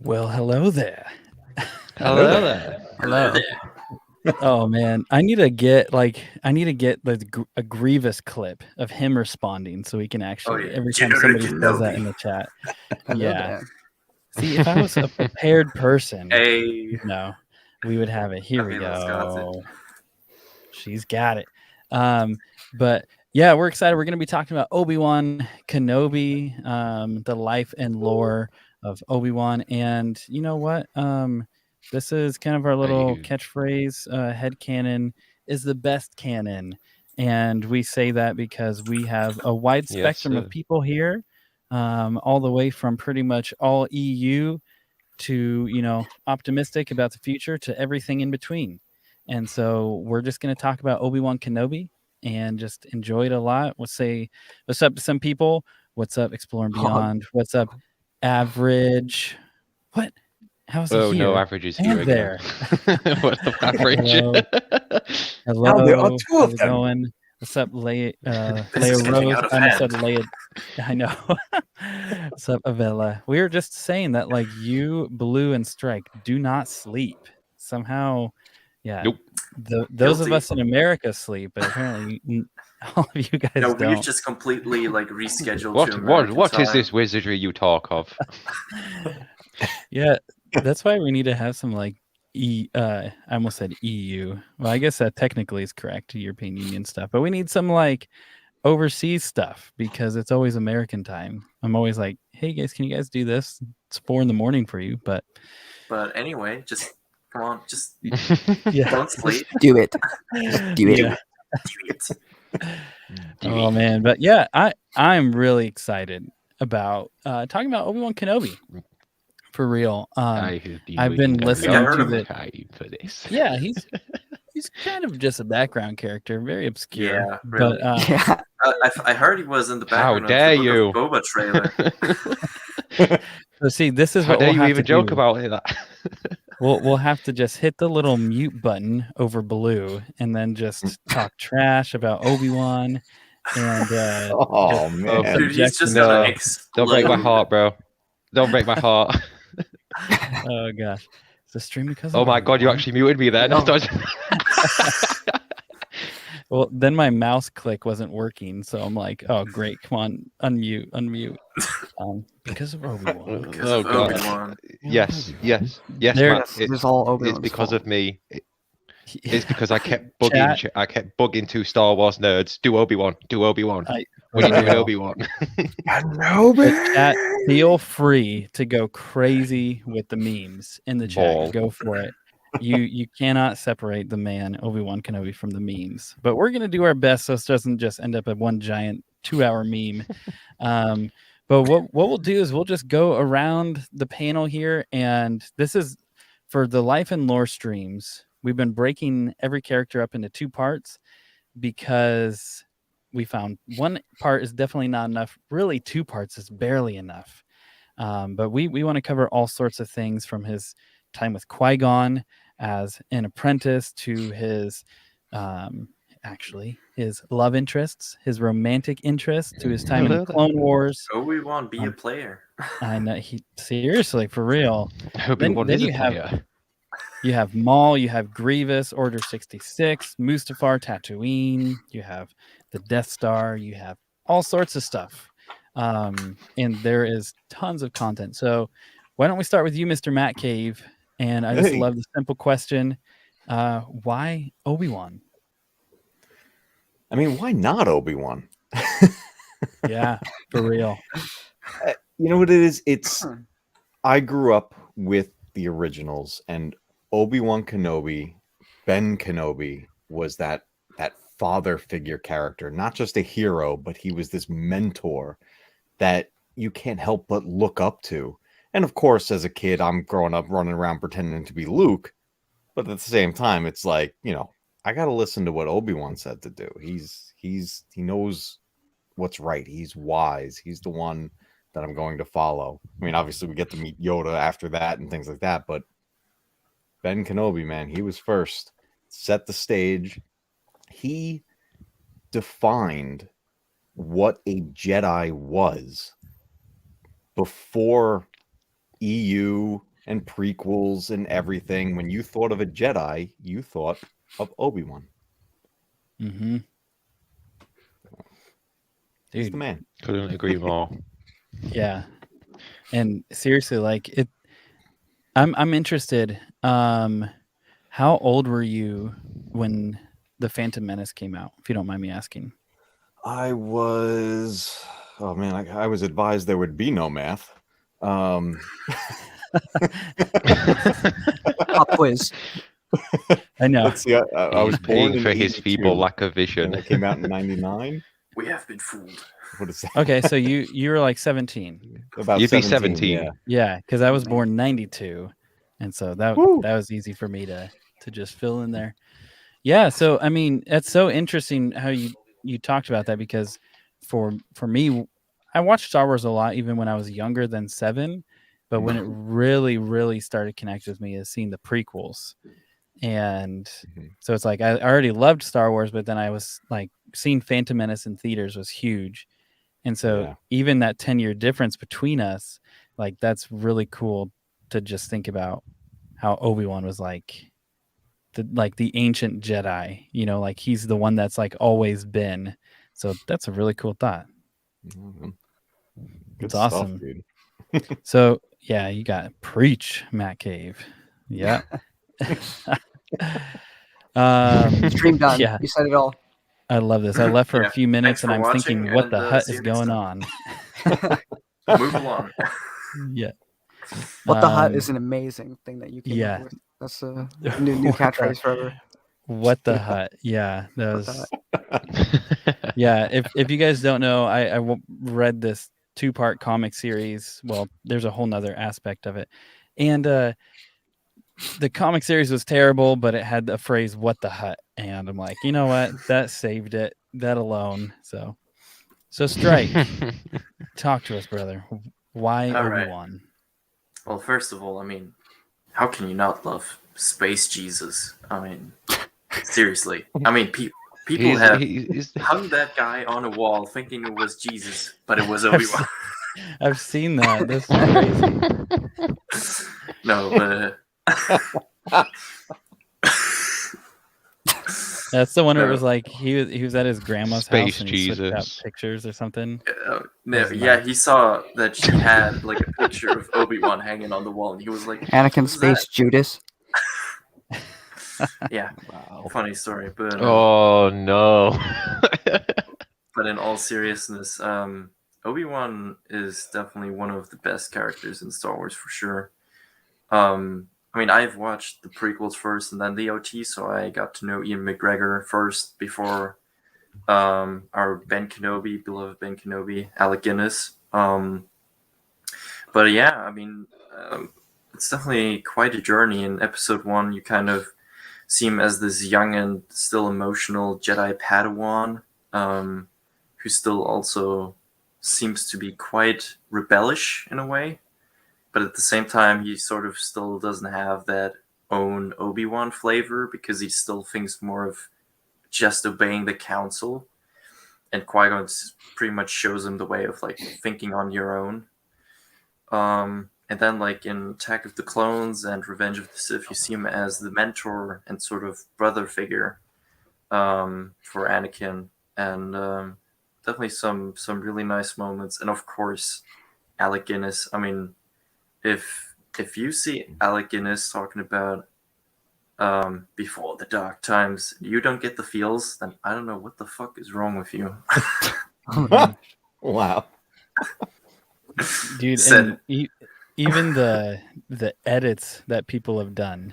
Well, hello there. Hello there. Hello. Oh man, I need to get a Grievous clip of him responding so we can actually every time General somebody says that Kenobi. in the chat. Hello Yeah. there. See, if I was a prepared person, Hey. no, we would have it. Here we Camila's got it. go. She's got it. But yeah, we're excited. We're going to be talking about Obi-Wan Kenobi, the life and lore of Obi-Wan. And you know what? This is kind of our little catchphrase. Headcanon is the best canon. And we say that because we have a wide spectrum of people here, all the way from pretty much all EU to, optimistic about the future to everything in between. And so we're just going to talk about Obi-Wan Kenobi and just enjoy it a lot. We'll say what's up to some people. What's up, Explore and Beyond? What's up, Average? What? How's he here? No, Average is here there. Again. What's up, Average? Hello. Now there are two How's of it them. going? What's up, Leia is getting Rose? out of I almost hand. said Leia. I know. What's up, Avella? We were just saying that, like, you, Blue, and Strike do not sleep. Somehow, yeah. Nope. Those of Guilty. us in America sleep, but apparently all of you guys No, don't. we've just completely rescheduled to What American is time. this wizardry you talk of? Yeah, that's why we need to have some I almost said EU. Well, I guess that technically is correct, European Union stuff, but we need some overseas stuff because it's always American time. I'm always like, hey guys, can you guys do this? It's 4 a.m. for you, but anyway, just come on, just yeah, don't sleep. Do it. Just do it. Yeah. Do it. Oh man, but yeah, I'm really excited about talking about Obi-Wan Kenobi for real. I've been listening to for this. Yeah, he's kind of just a background character, very obscure. Yeah, really. But Yeah. I heard he was in the How background dare of the you. Book of Boba trailer. so see, this is How what dare we'll you have even to joke do. about that? We'll have to just hit the little mute button over Blue and then just talk trash about Obi-Wan and Oh man, Dude, he's just No. gonna explode. Don't break my heart, bro. Don't break my heart. oh gosh, it's a stream because Oh of my god, you Obi-Wan. actually muted me then. No. Well, then my mouse click wasn't working, so I'm like, oh great, come on, unmute. Because of Obi-Wan. Because Oh of god. Obi-Wan. Yes, There- Matt, It's all Obi-Wan's it's because fault. of me. It's because I kept Chat. bugging to Star Wars nerds. Do Obi-Wan. What are you doing, Obi-Wan? But chat, feel free to go crazy with the memes in the chat. Ball. Go for it. You cannot separate the man Obi-Wan Kenobi from the memes. But we're gonna do our best so it doesn't just end up at one giant 2-hour meme. But what we'll do is we'll just go around the panel here, and this is for the life and lore streams. We've been breaking every character up into 2 parts because we found one part is definitely not enough. Really, 2 parts is barely enough. But we want to cover all sorts of things from his time with Qui-Gon as an apprentice to his his love interests, his romantic interests, to his time in Clone Wars. Obi-Wan, be a player. I know, seriously, for real. Obi-Wan Then is a you have- player. You have Maul, you have Grievous, Order 66, Mustafar, Tatooine, you have the Death Star, you have all sorts of stuff. And there is tons of content. So why don't we start with you, Mr. Matt Cave? And I just Hey. love the simple question. Why Obi-Wan? I mean, why not Obi-Wan? Yeah, for real. You know what it is? I grew up with the originals, and Obi-Wan Kenobi, Ben Kenobi, was that father figure character, not just a hero, but he was this mentor that you can't help but look up to. And of course, as a kid, I'm growing up running around pretending to be Luke, but at the same time, it's like, I got to listen to what Obi-Wan said to do. He knows what's right. He's wise. He's the one that I'm going to follow. I mean, obviously we get to meet Yoda after that and things like that, but Ben Kenobi, man, he was first. Set the stage. He defined what a Jedi was before EU and prequels and everything. When you thought of a Jedi, you thought of Obi-Wan. Mm-hmm. He's the Dude, man. Couldn't agree more. yeah. And seriously, like it, I'm interested. How old were you when the Phantom Menace came out? If you don't mind me asking. I was, oh man, I was advised there would be no math. Pop quiz. I know. Let's see. I was He's paying born in for his 82, feeble lack of and vision. it came out in 99. We have been fooled. What is that? Okay, so you were like 17. About You'd be 17. 17. Yeah. Yeah, because I was born 92, and so that Woo. was easy for me to just fill in there. Yeah, so I mean, it's so interesting how you talked about that, because for me, I watched Star Wars a lot even when I was younger than 7, but when it really started connecting with me is seeing the prequels. And so it's like I already loved Star Wars, but then I was like seeing Phantom Menace in theaters was huge. And so even that 10-year difference between us, like that's really cool to just think about how Obi-Wan was like the ancient Jedi, you know, like he's the one that's like always been. So that's a really cool thought. Good It's stuff, awesome. dude. So yeah, you got preach, Matt Cave. Yeah. Stream done. Yeah, You said it all. I love this. I left for Yeah, a few minutes thanks and for I'm watching, thinking, what and, the hut see is you next going time. on? Move along. Yeah. What the hut is an amazing thing that you came yeah. up with. That's a new catchphrase forever. What the hut? Yeah, that What was. the hut? Yeah, if you guys don't know, I read this 2-part comic series. Well, there's a whole nother aspect of it, and the comic series was terrible, but it had the phrase "what the hut," and I'm like, you know what? That saved it. That alone. So Strike, talk to us, brother. Why All right. Obi-Wan? Well, first of all, I mean, how can you not love Space Jesus? I mean, seriously. I mean, people have hung that guy on a wall thinking it was Jesus, but it was Obi-Wan. I've seen that. That's crazy. No, but that's the one where it was like he was at his grandma's Space house and he switched out Jesus. pictures or something. yeah, he saw that she had like a picture of Obi-Wan hanging on the wall, and he was like, Anakin "Who's Space that?" Judas. Yeah, funny story, but Oh no. but in all seriousness, Obi-Wan is definitely one of the best characters in Star Wars for sure. I mean, I've watched the prequels first and then the OT, so I got to know Ian McGregor first before our Ben Kenobi, beloved Ben Kenobi, Alec Guinness. But yeah, I mean, it's definitely quite a journey. In episode 1, you kind of see him as this young and still emotional Jedi Padawan, who still also seems to be quite rebellious in a way. But at the same time, he sort of still doesn't have that own Obi-Wan flavor, because he still thinks more of just obeying the council. And Qui-Gon pretty much shows him the way of like thinking on your own. And then like in Attack of the Clones and Revenge of the Sith, you see him as the mentor and sort of brother figure for Anakin. And definitely some really nice moments. And of course, Alec Guinness. I mean, if you see Alec Guinness talking about before the dark times, you don't get the feels, then I don't know what the fuck is wrong with you. Wow. Dude, and even the edits that people have done,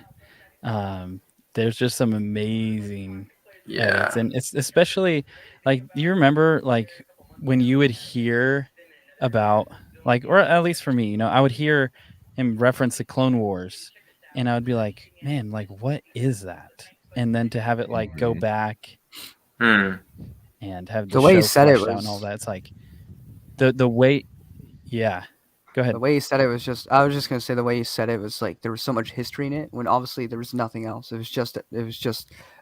there's just some amazing edits, and it's especially like, you remember like when you would hear about like, or at least for me, you know, I would hear him reference the Clone Wars, and I would be like, man, like what is that? And then to have it like go back and have the way show he said it fleshed out was and all that, it's like the way. Yeah, go ahead. the way he said it was just. I was just gonna say the way he said it was like there was so much history in it when obviously there was nothing else. It was just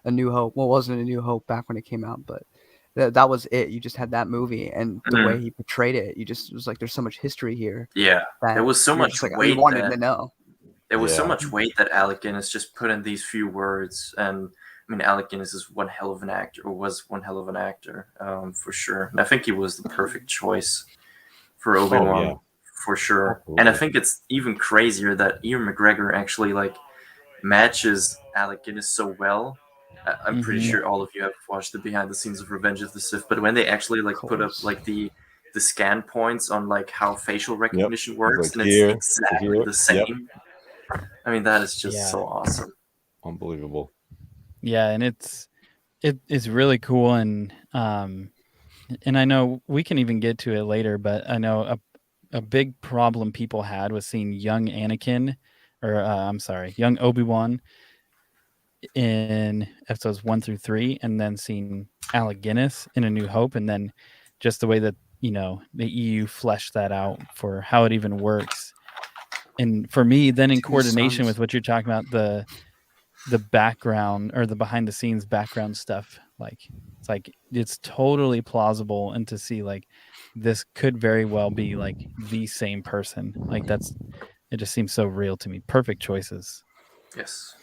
a New Hope. Well, it wasn't a New Hope back when it came out, but that was it. You just had that movie, and the way he portrayed it, you just it was like there's so much history here. Yeah, there was so much like, weight. I wanted to know. there was so Yeah. much weight that Alec Guinness just put in these few words. And I mean, Alec Guinness is one hell of an actor, or was one hell of an actor, for sure. And I think he was the perfect choice for Obi-Wan, yeah. for sure. Absolutely. And I think it's even crazier that Ewan McGregor actually like matches Alec Guinness so well. I'm pretty sure all of you have watched the behind the scenes of Revenge of the Sith, but when they actually like put up course. like the scan points on like how facial recognition works, Like and here, it's exactly here. the same. I mean, that is just Yeah. so awesome. Unbelievable. Yeah, and it's really cool, and I know we can even get to it later, but I know a big problem people had was seeing young Anakin, or I'm sorry, young Obi-Wan in episodes 1 through 3, and then seeing Alec Guinness in A New Hope, and then just the way that the EU fleshed that out for how it even works. And for me, then in Two coordination sons. with what you're talking about, the background or the behind the scenes background stuff, it's totally plausible, and to see like this could very well be like the same person. Like it just seems so real to me. Perfect choices. Yes.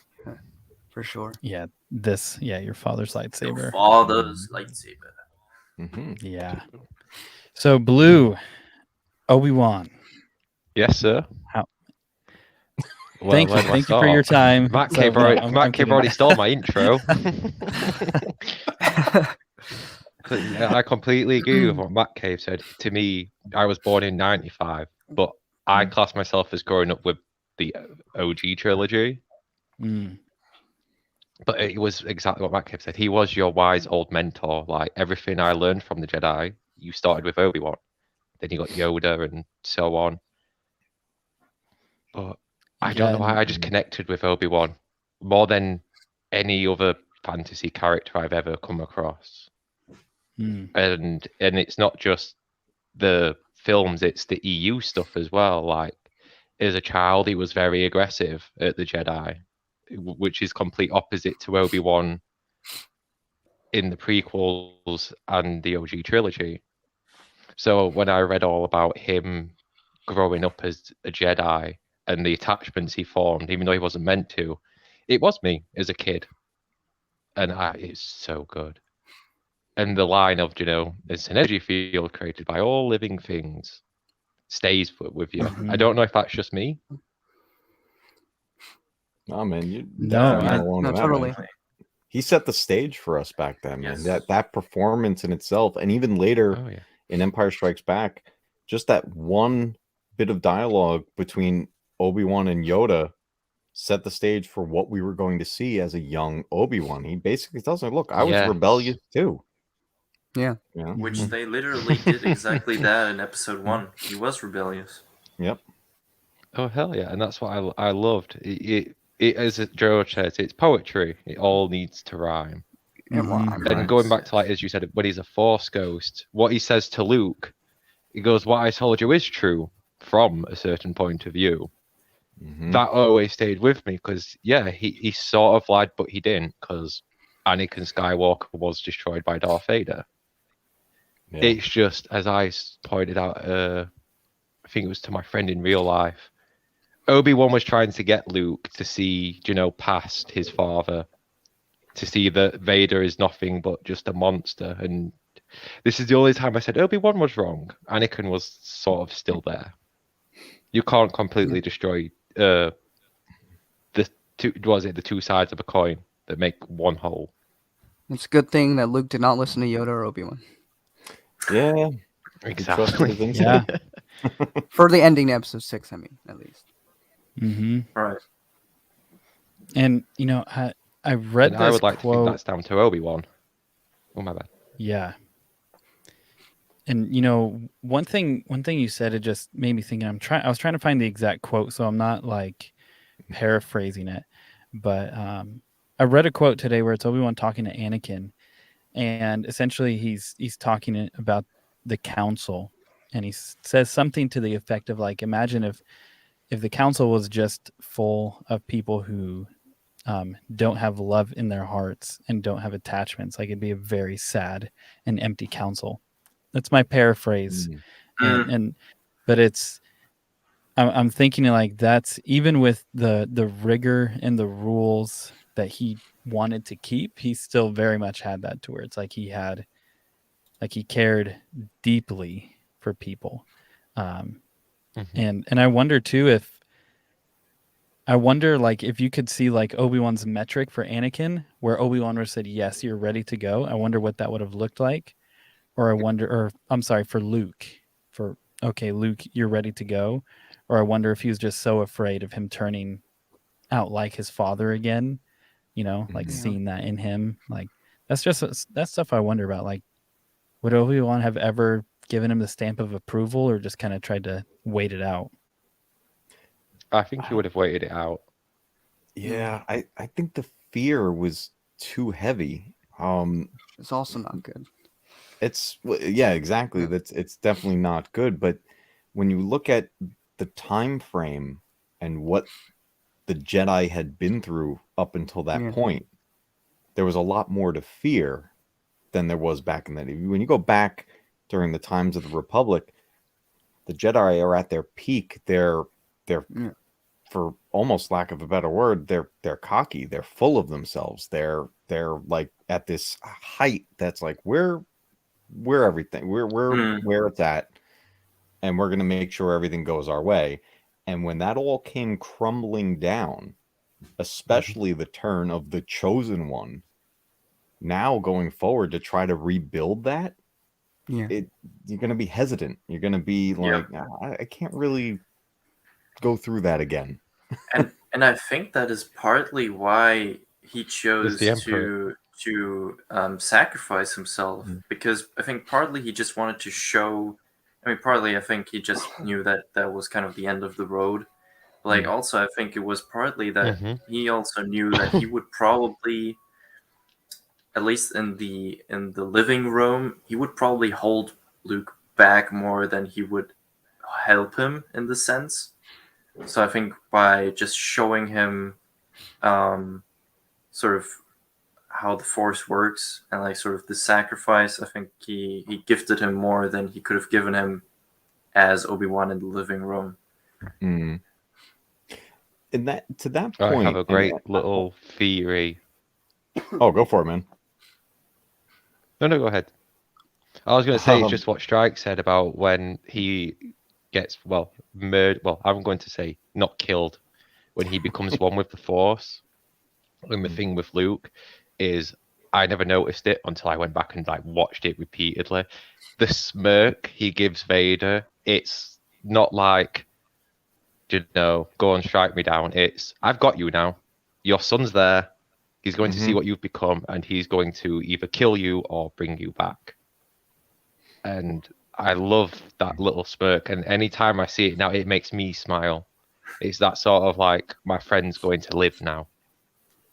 For sure. Yeah, your father's lightsaber. Your father's lightsaber. Mm-hmm. Yeah. So Blue, Obi-Wan. Yes, sir. How? Well, Thank where you. do I Thank you for your start? time. Matt So, Cave no, already, I'm Matt Cave kidding. already stole my intro. I completely agree with what Matt Cave said. To me, I was born in '95, but I class myself as growing up with the OG trilogy. Mm. But it was exactly what Matt Cave said. He was your wise old mentor. Like everything I learned from the Jedi, you started with Obi-Wan. Then you got Yoda and so on. But I don't know why I just connected with Obi-Wan more than any other fantasy character I've ever come across. Mm. And it's not just the films, it's the EU stuff as well. Like as a child, he was very aggressive at the Jedi, which is complete opposite to Obi-Wan in the prequels and the OG trilogy. So when I read all about him growing up as a Jedi and the attachments he formed, even though he wasn't meant to, it was me as a kid. And it's so good. And the line of, it's an energy field created by all living things stays with you. I don't know if that's just me. No, man, you're No, definitely not alone no, in that, totally. man. He set the stage for us back then, man. Yes. That performance in itself, and even later Oh, yeah. in Empire Strikes Back, just that one bit of dialogue between Obi-Wan and Yoda set the stage for what we were going to see as a young Obi-Wan. He basically tells her, look, I was Yes. rebellious too. Yeah. You know? Which they literally did exactly that in episode 1. He was rebellious. Yep. Oh, hell yeah. And that's what I loved. It as George says, it's poetry. It all needs to rhyme. Yeah, well, Mhm. I'm And right. going back to, like, as you said, when he's a Force ghost, what he says to Luke, he goes, what I told you is true from a certain point of view. Mhm. That always stayed with me because, yeah, he sort of lied, but he didn't, because Anakin Skywalker was destroyed by Darth Vader. Yeah. It's just, as I pointed out, I think it was to my friend in real life, Obi-Wan was trying to get Luke to see, past his father, to see that Vader is nothing but just a monster. And this is the only time I said Obi-Wan was wrong. Anakin was sort of still there. You can't completely destroy the two sides of a coin that make one whole. It's a good thing that Luke did not listen to Yoda or Obi-Wan. Yeah. He trusted his instinct. Yeah. For the ending to episode 6, I mean, at least. Mm-hmm. Right. And I read And this I would like to think quote. that's down to Obi-Wan. Oh, my bad. Yeah. And one thing you said, it just made me think. I was trying to find the exact quote, so I'm not like paraphrasing it, but I read a quote today where it's Obi-Wan talking to Anakin, and essentially he's talking about the council, and he says something to the effect of like, imagine if the council was just full of people who don't have love in their hearts and don't have attachments, like it'd be a very sad and empty council. That's my paraphrase. Mm. But it's I'm thinking like that's even with the rigor and the rules that he wanted to keep, he still very much had that to where it's like he cared deeply for people. And I wonder too like if you could see like Obi-Wan's metric for Anakin, where Obi-Wan would have said, yes, you're ready to go. I wonder what that would have looked like. Or I'm sorry, for Luke, okay, Luke, you're ready to go. Or I wonder if he was just so afraid of him turning out like his father again, like seeing that in him. Like that's stuff I wonder about. Like, would Obi-Wan have ever given him the stamp of approval or just kind of tried to wait it out? I think he would have waited it out. Yeah, I think the fear was too heavy. It's also not good. Yeah, exactly. It's definitely not good. But when you look at the time frame and what the Jedi had been through up until that point, there was a lot more to fear than there was back in that. When you go back during the times of the Republic, the Jedi are at their peak. They're for almost lack of a better word, they're cocky. They're full of themselves. They're like at this height that's like we're everything. We're where it's at, and we're gonna make sure everything goes our way. And when that all came crumbling down, especially the turn of the Chosen One, now going forward to try to rebuild that, you're gonna be hesitant. You're gonna be like, I can't really go through that again. and I think that is partly why he chose to sacrifice himself, because I think partly he just wanted to show. I mean, partly I think he just knew that that was kind of the end of the road. But like, also I think it was partly that he also knew that he would probably, at least in the living room, he would probably hold Luke back more than he would help him in the sense. So I think by just showing him sort of how the Force works and like sort of the sacrifice, I think he gifted him more than he could have given him as Obi-Wan in the living room. And that to that point, I have a great little theory. Oh, go for it, man. No, go ahead. I was going to say it's just what Strike said about when he gets murdered. Well, I'm going to say not killed, when he becomes one with the Force. And the thing with Luke is, I never noticed it until I went back and like watched it repeatedly. The smirk he gives Vader, it's not like, go and strike me down. It's, I've got you now. Your son's there. He's going to see what you've become, and he's going to either kill you or bring you back. And I love that little smirk, and anytime I see it now, it makes me smile. It's that sort of like, my friend's going to live now.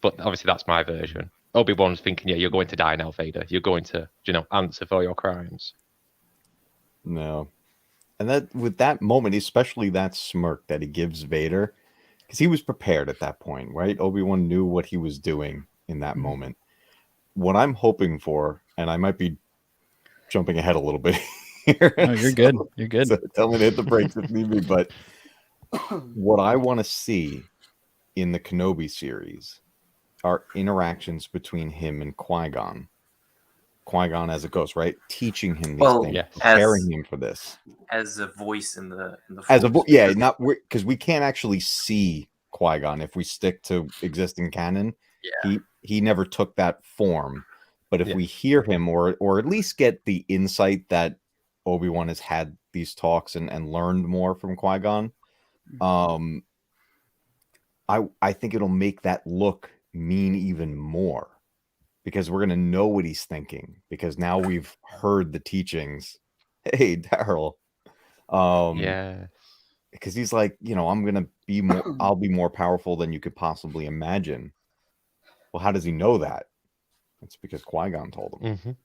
But obviously that's my version. Obi-Wan's thinking, you're going to die now, Vader. You're going to, answer for your crimes. No. And that with that moment, especially that smirk that he gives Vader, because he was prepared at that point, right? Obi-Wan knew what he was doing in that moment. What I'm hoping for, and I might be jumping ahead a little bit here. No, you're good. You're good. So tell me to hit the brakes if need be. But what I want to see in the Kenobi series are interactions between him and Qui-Gon. Qui-Gon as it goes, right? Teaching him these things, preparing him for this. As a voice in the as a not because we can't actually see Qui-Gon if we stick to existing canon. He never took that form. But if we hear him or at least get the insight that Obi-Wan has had these talks and learned more from Qui-Gon, I think it'll make that look mean even more, because we're going to know what he's thinking, because now we've heard the teachings. Hey, Daryl. Because he's like, I'm going to be more, I'll be more powerful than you could possibly imagine. Well, how does he know that? It's because Qui-Gon told him.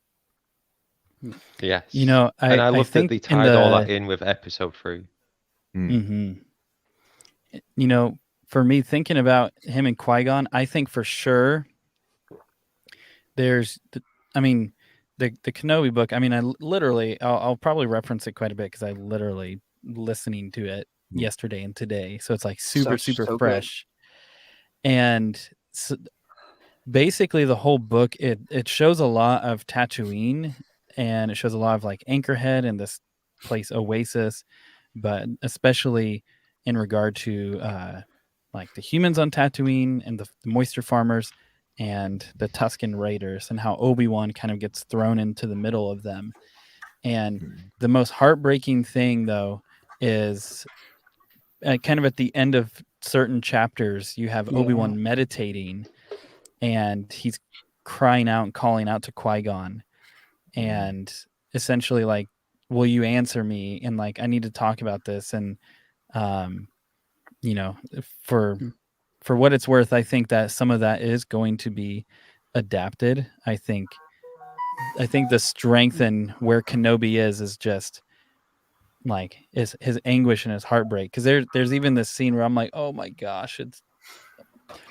Yes. I love that they tied all that in with episode 3. For me, thinking about him and Qui-Gon, I think for sure there's, the Kenobi book. I mean, I'll probably reference it quite a bit because I literally listening to it yesterday and today, so it's like super So good. fresh. And so basically the whole book, it shows a lot of Tatooine, and it shows a lot of like Anchorhead and this place Oasis, but especially in regard to like the humans on Tatooine and the moisture farmers and the Tusken Raiders, and how Obi-Wan kind of gets thrown into the middle of them. And the most heartbreaking thing, though, is kind of at the end of certain chapters, you have Obi-Wan meditating, and he's crying out and calling out to Qui-Gon, and essentially like, will you answer me? And like, I need to talk about this. And, you know, for what it's worth, I think that some of that is going to be adapted. I think the strength and where Kenobi is just like his anguish and his heartbreak. Because there's even this scene where I'm like, oh my gosh, it's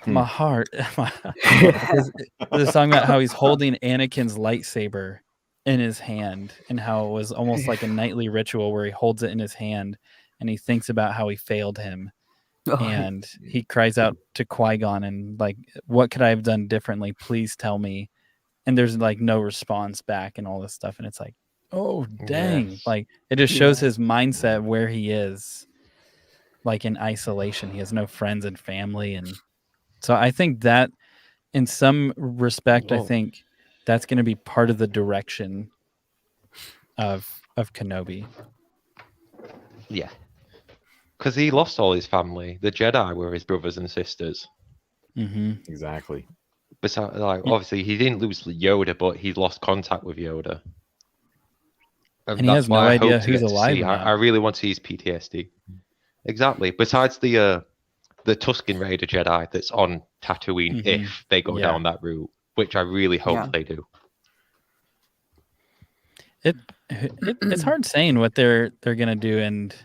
my heart. There's a song about how he's holding Anakin's lightsaber in his hand, and how it was almost like a nightly ritual where he holds it in his hand and he thinks about how he failed him. And he cries out to Qui-Gon and like, what could I have done differently? Please tell me. And there's like no response back and all this stuff. And it's like, oh dang. Yes. Like it just shows his mindset where he is, like in isolation. He has no friends and family. And so I think that in some respect, I think that's going to be part of the direction of Kenobi. Yeah. Because he lost all his family. The Jedi were his brothers and sisters. Exactly. Besides, like, obviously, he didn't lose Yoda, but he lost contact with Yoda. And he has no idea who's alive. I really want to see his PTSD. Exactly. Besides the Tusken Raider Jedi that's on Tatooine, if they go down that route, which I really hope they do. It's hard saying what they're gonna do, and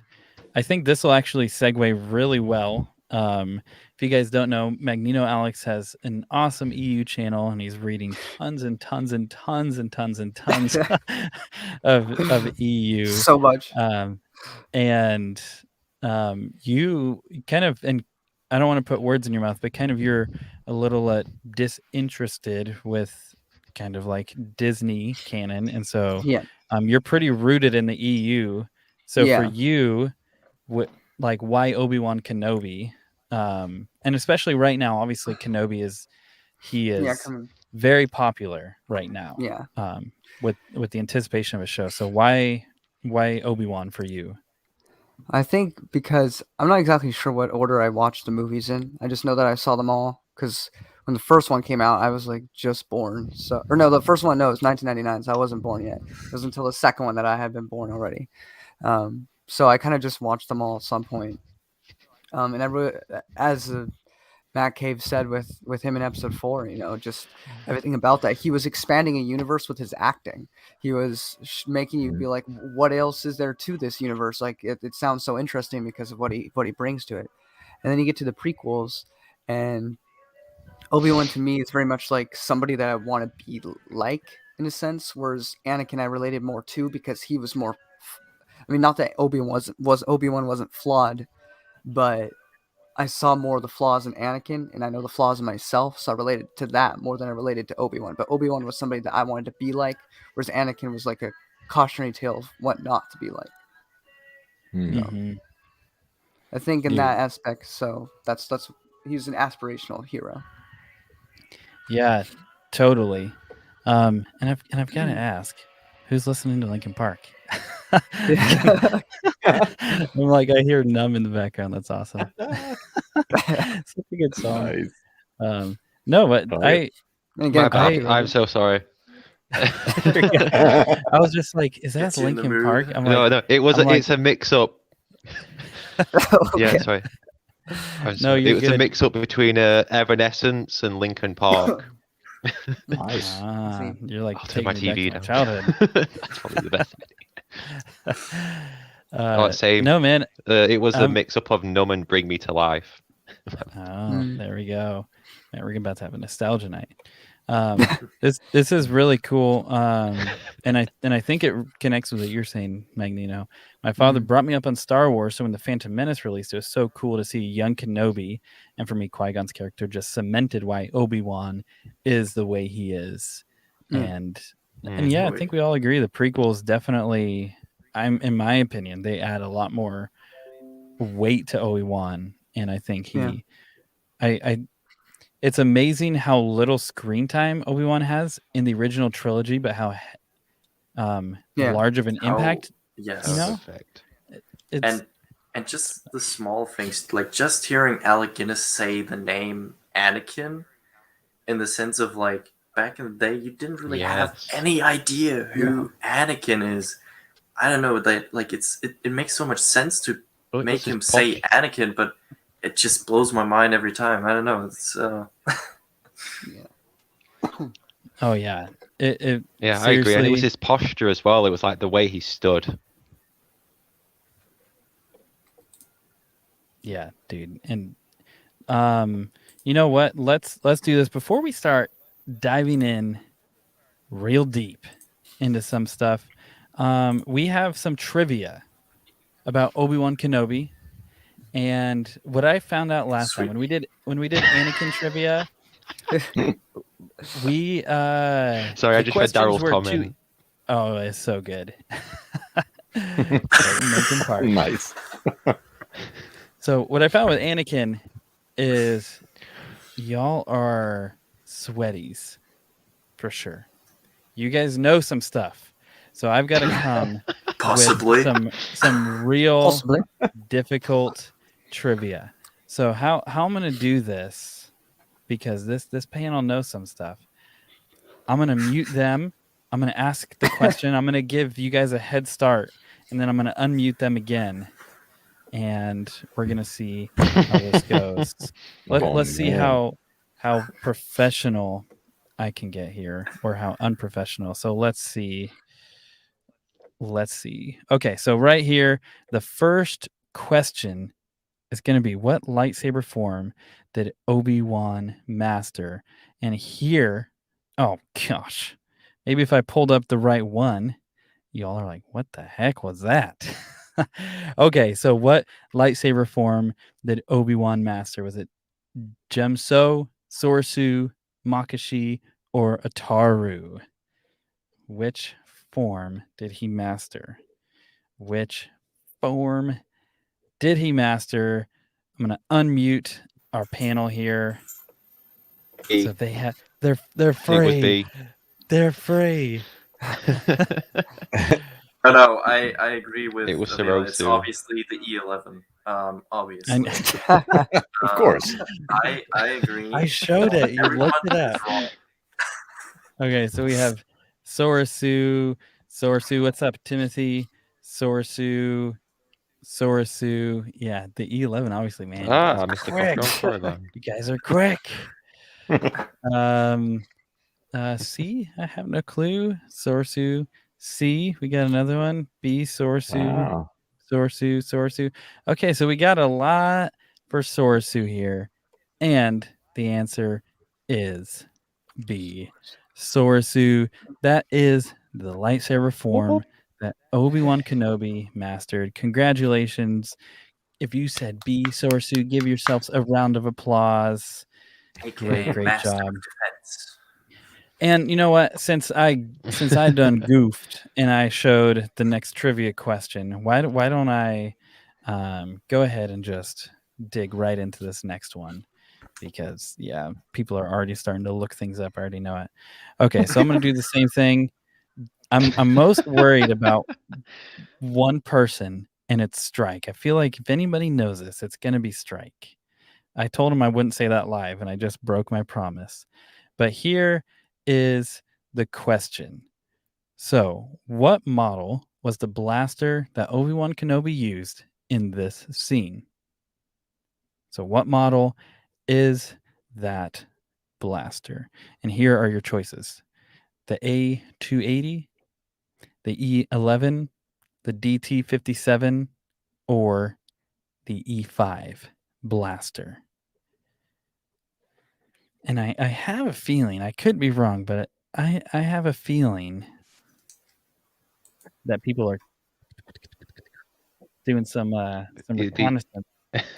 I think this will actually segue really well. If you guys don't know, Magneto Alex has an awesome EU channel, and he's reading tons and tons and tons and tons and tons of EU. So much. And you kind of, and I don't want to put words in your mouth, but kind of you're a little disinterested with kind of like Disney canon, and so you're pretty rooted in the EU. So for you, like, why Obi-Wan Kenobi? And especially right now, obviously Kenobi is very popular right now. With the anticipation of a show. So why Obi-Wan for you? I think because I'm not exactly sure what order I watched the movies in. I just know that I saw them all because when the first one came out, I was like just born. The first one, no, it was 1999, so I wasn't born yet. It was until the second one that I had been born already. So I kind of just watched them all at some point. And I really, as Matt Cave said with him in episode 4, you know, just everything about that. He was expanding a universe with his acting. He was making you be like, what else is there to this universe? Like it sounds so interesting because of what he brings to it. And then you get to the prequels, and Obi-Wan to me is very much like somebody that I want to be like in a sense, whereas Anakin I related more to because he was more. I mean, not that Obi-Wan wasn't flawed, but I saw more of the flaws in Anakin, and I know the flaws in myself, so I related to that more than I related to Obi-Wan. But Obi-Wan was somebody that I wanted to be like, whereas Anakin was like a cautionary tale of what not to be like. I think in that aspect, so that's he's an aspirational hero. Yeah, totally. And I've got to ask, who's listening to Linkin Park? I'm like, I hear Numb in the background. That's awesome. Such a good song. Nice. No, but I'm so sorry. I was just like, is that Linkin Park? I'm no, like, no, it's a mix-up. Okay. Yeah, sorry. No, it was a mix-up between Evanescence and Linkin Park. Nice. You're like I'll turn my TV down. down. Childhood. That's probably the best idea. Same. No, man. It was a mix-up of Numb and Bring Me to Life. There we go. Man, we're about to have a nostalgia night. This is really cool. And I think it connects with what you're saying, Magneto. My father brought me up on Star Wars, so when the Phantom Menace released, it was so cool to see young Kenobi, and for me, Qui-Gon's character just cemented why Obi-Wan is the way he is. And yeah, I think we all agree the prequels definitely, in my opinion, they add a lot more weight to Obi-Wan, and I think it's amazing how little screen time Obi-Wan has in the original trilogy, but how large of an impact. Yes. You know, it's and just the small things, like just hearing Alec Guinness say the name Anakin, in the sense of like back in the day, you didn't really have any idea who Anakin is. I don't know that like it makes so much sense to make him say Anakin, but it just blows my mind every time. I don't know. It's oh yeah. It I agree. And it was his posture as well. It was like the way he stood. Yeah, dude. And you know what? Let's do this before we start diving in real deep into some stuff. We have some trivia about Obi-Wan Kenobi. And what I found out last time when we did Anakin trivia, we sorry, I just read Daryl's comment. Oh, it's so good. Nice. So what I found with Anakin is y'all are sweaties for sure. You guys know some stuff. So I've got to come possibly with some real difficult trivia. So how I'm gonna do this, because this panel knows some stuff. I'm gonna mute them. I'm gonna ask the question. I'm gonna give you guys a head start, and then I'm gonna unmute them again, and we're gonna see how this goes. Let's see how professional I can get here, or how unprofessional. So let's see. Okay, so right here, the first question is going to be, what lightsaber form did Obi-Wan master? And here, oh gosh, maybe if I pulled up the right one, y'all are like, what the heck was that? Okay, so what lightsaber form did Obi-Wan master? Was it Gemso, Sorsu, Makashi, or Ataru? Which form did he master? Which form did he master? I'm gonna unmute our panel here. So they have they're free. They're free. No, I agree with it was Avila. It's obviously the E11. Obviously. Of course. I agree. I showed it. You looked it up. Okay, so we have Sorasu. What's up, Timothy? Sorasu. Yeah, the E11, obviously, man. Mr. Quick. You guys are quick. C, I have no clue. Sorasu. C, we got another one. B, Sorasu. Wow. Sorasu. Okay, so we got a lot for Sorasu here. And the answer is B, Sorasu. That is the lightsaber form that Obi-Wan Kenobi mastered. Congratulations. If you said B, Sorasu, give yourselves a round of applause. Great job. And you know what? Since I done goofed and I showed the next trivia question, why don't I go ahead and just dig right into this next one? Because yeah, people are already starting to look things up. I already know it. Okay, so I'm gonna do the same thing. I'm most worried about one person, and it's Strike. I feel like if anybody knows this, it's gonna be Strike. I told him I wouldn't say that live, and I just broke my promise. But here is the question. So, what model was the blaster that Obi-Wan Kenobi used in this scene? So, what model is that blaster? And here are your choices: the A280, the E11, the DT57, or the E5 blaster. and I have a feeling, I could be wrong, but I have a feeling that people are doing some reconnaissance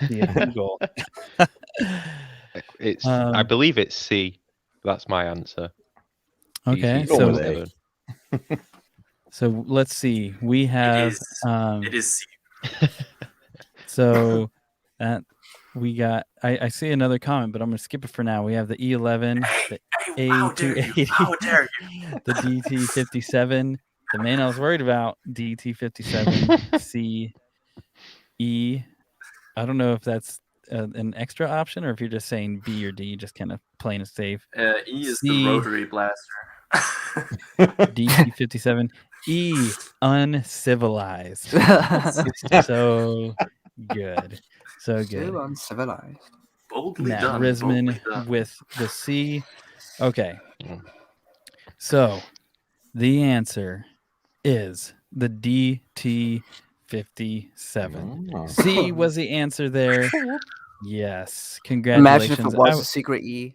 via Google. I believe it's C. That's my answer. Okay, Go with so A. so let's see. We have It is C. so that we got. I see another comment, but I'm gonna skip it for now. We have the E11, the A280, How dare you? the DT57, the main I was worried about, DT57, C, E. I don't know if that's an extra option or if you're just saying B or D, just kind of plain and safe. E is C, the rotary blaster. DT57, E, uncivilized. It's so good. So good. Still uncivilized. Boldly Matt done. Risman boldly done. with the C. Okay. So the answer is the DT57. Oh. C was the answer there. Yes. Imagine Congratulations. if it was a secret E.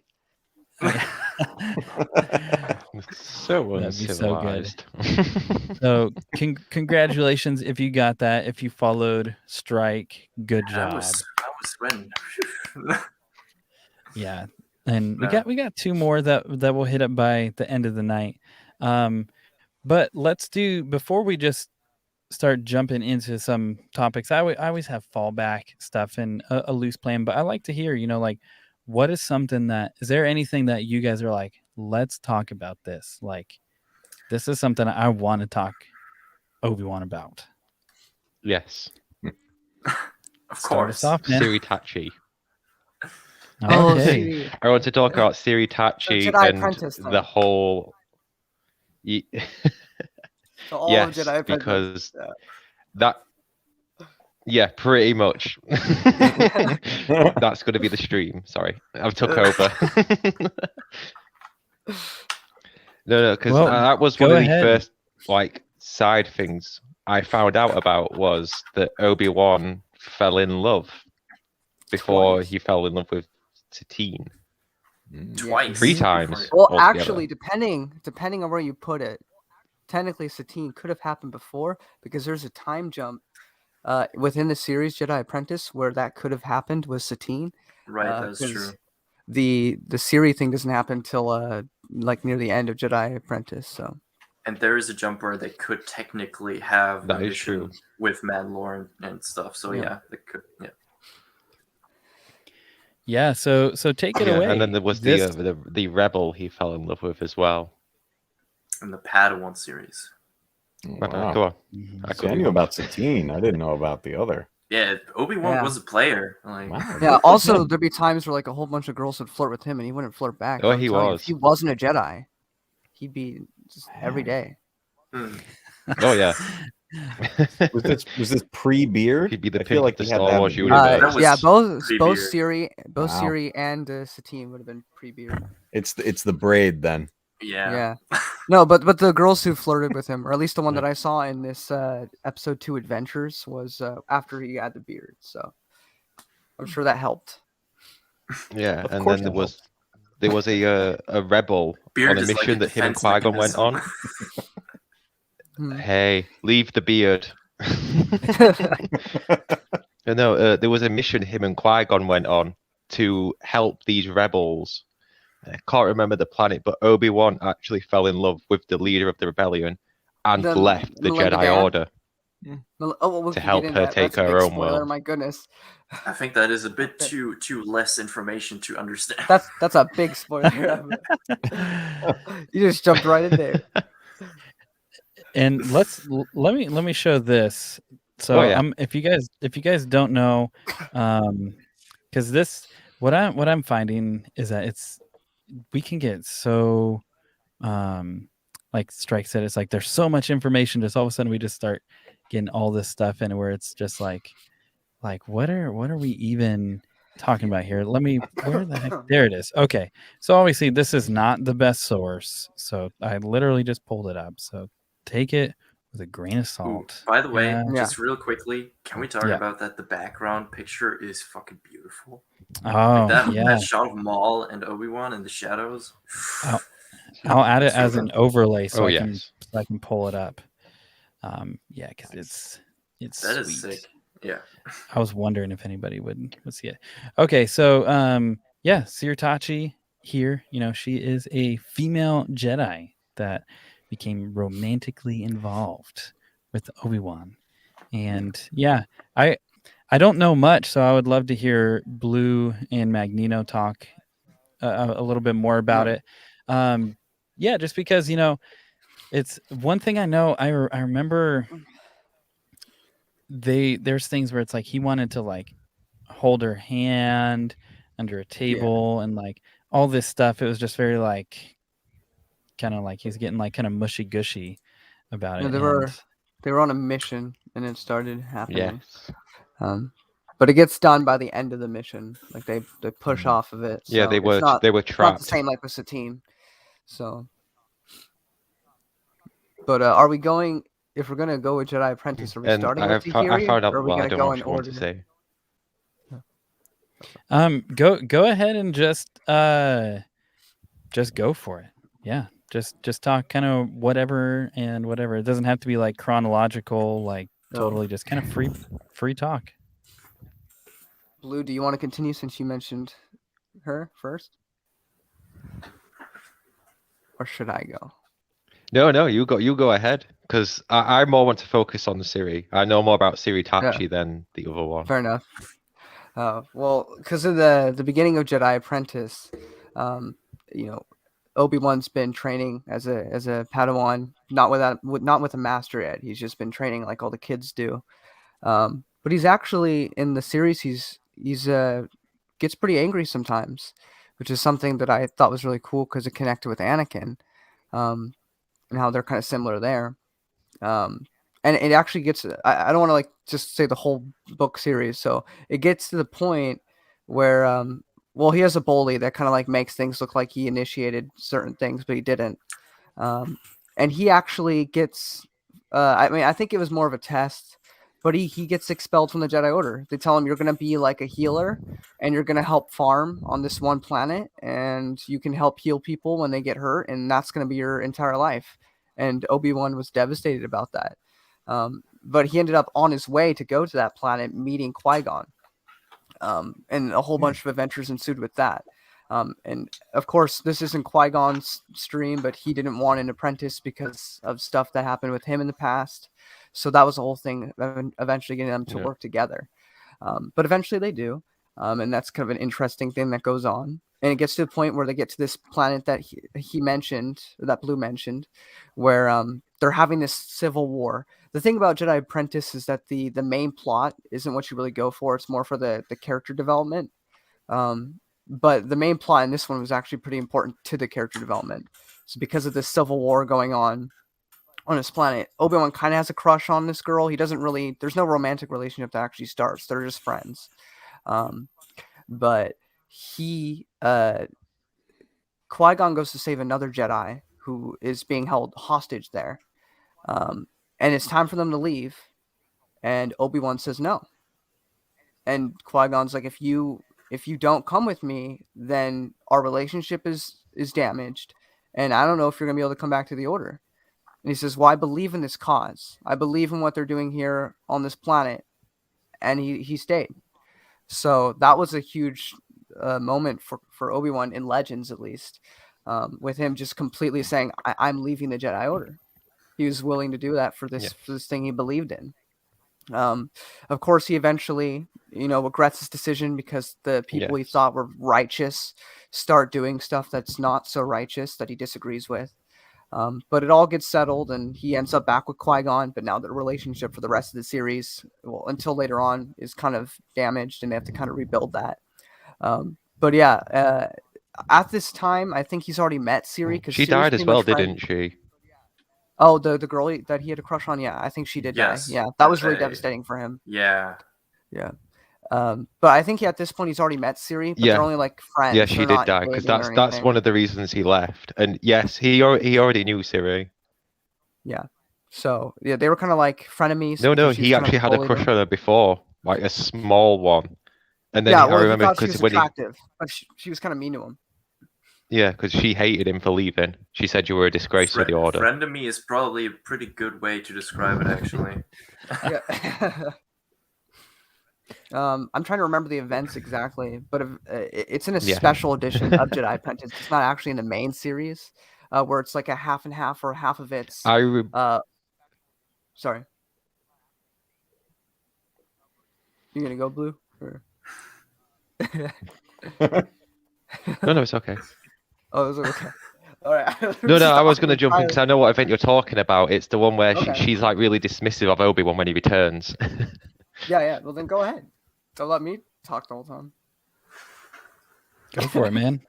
So That'd be so good. uncivilized. So congratulations if you got that. If you followed Strike, good job. That was when. Yeah, and No. we got two more that will hit up by the end of the night. But let's do, before we just start jumping into some topics. I always have fallback stuff and a loose plan, but I like to hear, like, what is something is there anything that you guys are like, let's talk about this? Like, this is something I want to talk Obi-Wan about. Of Yes. Start us course. off, man. Siritachi. Oh, Okay. see. I want to talk about Siritachi Jedi and Apprentice, though. the whole. So all Yes, of Jedi Apprentice. because Yeah. that. Yeah, pretty much. That's going to be the stream. Sorry, I took over. No, because Well, that was go one of the ahead. first side things I found out about was that Obi-Wan fell in love before Twice. he fell in love with Satine. Twice. 3 times. Well, altogether. actually, depending on where you put it, technically Satine could have happened before because there's a time jump within the series Jedi Apprentice where that could have happened with Satine. Right, that's 'cause true. The Siri thing doesn't happen until near the end of Jedi Apprentice. So And there is a jump where they could technically have That a is mission true. with Mandalore and stuff. So Yeah. yeah, they could. Yeah. Yeah, so take it away. And then there was the rebel he fell in love with as well. In the Padawan series. Wow. Go on. Mhm. I See, could I be knew wrong. about Satine. I didn't know about the other. Yeah, Obi-Wan Yeah. was a player. Like, Wow. yeah. Also, there'd be times where a whole bunch of girls would flirt with him, and he wouldn't flirt back. Oh, I'm he telling you, was. if he wasn't a Jedi, he'd be just every day. hmm. Oh yeah. Was this pre-beard? He'd be the I feel pimp like of the he had Star to have Wars a beard. universe. That was Yeah, both pre-beard. Siri, Wow. Siri and Satine would have been pre-beard. It's the braid then. Yeah. Yeah. No, but the girls who flirted with him, or at least the one that I saw in this episode 2 Adventures, was after he had the beard. So I'm sure that helped. Yeah, Of and course then it there was a rebel Beard on a is like mission a that him and defense Qui-Gon went on. mechanism. Hmm. Hey, leave the beard. No, there was a mission him and Qui-Gon went on to help these rebels. I can't remember the planet, but Obi-Wan actually fell in love with the leader of the rebellion and The left the Melinda Jedi Dan? Order. Well, we To can help get into her that. take That's a her big own spoiler, world. My goodness, I think that is a bit too less information to understand. that's a big spoiler. You just jumped right in there. And let me show this. So Oh, yeah. if you guys don't know, because this what I'm finding is that we can get so like Strike said, it's like there's so much information, just all of a sudden we just start getting all this stuff in where it's just like what are we even talking about here? Where the heck, there it is. Okay, so obviously this is not the best source, so I literally just pulled it up, so take it with a grain of salt. By the way, Yeah. just real quickly, can we talk Yeah. about that? The background picture is fucking beautiful. Oh, That shot of Maul and Obi-Wan in the shadows. I'll add it It's as really an overlay so Oh, I can yes. pull it up. Yeah, because it's That sweet. is sick. Yeah. I was wondering if anybody would see it. Okay, so yeah, Sirtachi here, she is a female Jedi that became romantically involved with Obi-Wan. And yeah, I don't know much, so I would love to hear Blue and Magneto talk a little bit more about it. Yeah, just because it's one thing I know. I remember there's things where it's like he wanted to like hold her hand under a table and like all this stuff. It was just very like kind of like he's getting like kind of mushy gushy about it. They were on a mission and it started happening. Yes. But it gets done by the end of the mission. Like they push off of it. So Yeah, they were it's not the trapped. same like with Satine. So, but are we going? If we're gonna go with Jedi Apprentice, are we starting with Tahiri? I found out. Or are we Well, I gonna don't know go what in you want to order? say. Go ahead and just go for it. Yeah. Just talk kind of whatever and whatever. It doesn't have to be like chronological, like totally just kind of free talk. Blue, do you want to continue since you mentioned her first? Or should I go? No, you go ahead, because I more want to focus on the Siri. I know more about Sirtachi than the other one. Fair enough. Well, because of the beginning of Jedi Apprentice, Obi-Wan's been training as a Padawan, not with a master yet. He's just been training like all the kids do. But he's actually in the series. He's gets pretty angry sometimes, which is something that I thought was really cool because it connected with Anakin, and how they're kind of similar there. And it actually gets. I don't want to like just say the whole book series. So it gets to the point where he has a bully that kind of like makes things look like he initiated certain things, but he didn't. And he actually gets. I think it was more of a test. But he gets expelled from the Jedi Order. They tell him you're going to be like a healer and you're going to help farm on this one planet and you can help heal people when they get hurt and that's going to be your entire life. And Obi-Wan was devastated about that. But he ended up on his way to go to that planet meeting Qui-Gon. And a whole bunch of adventures ensued with that. And of course, this isn't Qui-Gon's stream, but he didn't want an apprentice because of stuff that happened with him in the past. So that was the whole thing, eventually getting them to work together. But eventually they do. And that's kind of an interesting thing that goes on. And it gets to the point where they get to this planet that he mentioned, or that Blue mentioned, where they're having this civil war. The thing about Jedi Apprentice is that the main plot isn't what you really go for. It's more for the character development. But the main plot in this one was actually pretty important to the character development. So because of this civil war going on his planet, Obi-Wan kind of has a crush on this girl. He doesn't really, there's no romantic relationship that actually starts. They're just friends. But Qui-Gon goes to save another Jedi who is being held hostage there. And it's time for them to leave. And Obi-Wan says no. And Qui-Gon's like, if you don't come with me, then our relationship is damaged. And I don't know if you're going to be able to come back to the Order. And he says, well, I believe in this cause. I believe in what they're doing here on this planet. And he stayed. So that was a huge moment for Obi-Wan in Legends, at least, with him just completely saying, I'm leaving the Jedi Order. He was willing to do that for this thing he believed in. Of course, he eventually, regrets his decision because the people he thought were righteous start doing stuff that's not so righteous that he disagrees with. But it all gets settled and he ends up back with Qui-Gon, but now the relationship for the rest of the series, well, until later on, is kind of damaged and they have to kind of rebuild that. But yeah, at this time, I think he's already met Siri. Because she died as well, didn't she? Oh, the girl that he had a crush on? Yeah, I think she did die. Yeah, that was really devastating for him. Yeah. Yeah. But I think at this point he's already met Siri, but they're only like friends. Yeah, she did die because that's one of the reasons he left. And yes, he already knew Siri. Yeah. So yeah, they were kind of like frenemies. No, because she he was trying to actually had a bully crush them. on her before, like a small one. And then Yeah, I well, he remember thought she because was when attractive, but she was kind of mean to him. because she hated him for leaving. She said you were a disgrace to the order. Frenemy is probably a pretty good way to describe it, actually. Yeah. I'm trying to remember the events exactly, but it's in a Yeah. special edition of Jedi Apprentice. It's not actually in the main series, where it's like a half and half, or half of it's. Sorry. You gonna go, Blue? Or... No, it's okay. Oh, it was okay. All right. No, I was going to jump in because I know what event you're talking about. It's the one where Okay. she's like really dismissive of Obi-Wan when he returns. Yeah. Well, then go ahead. Don't let me talk the whole time. Go for it, man.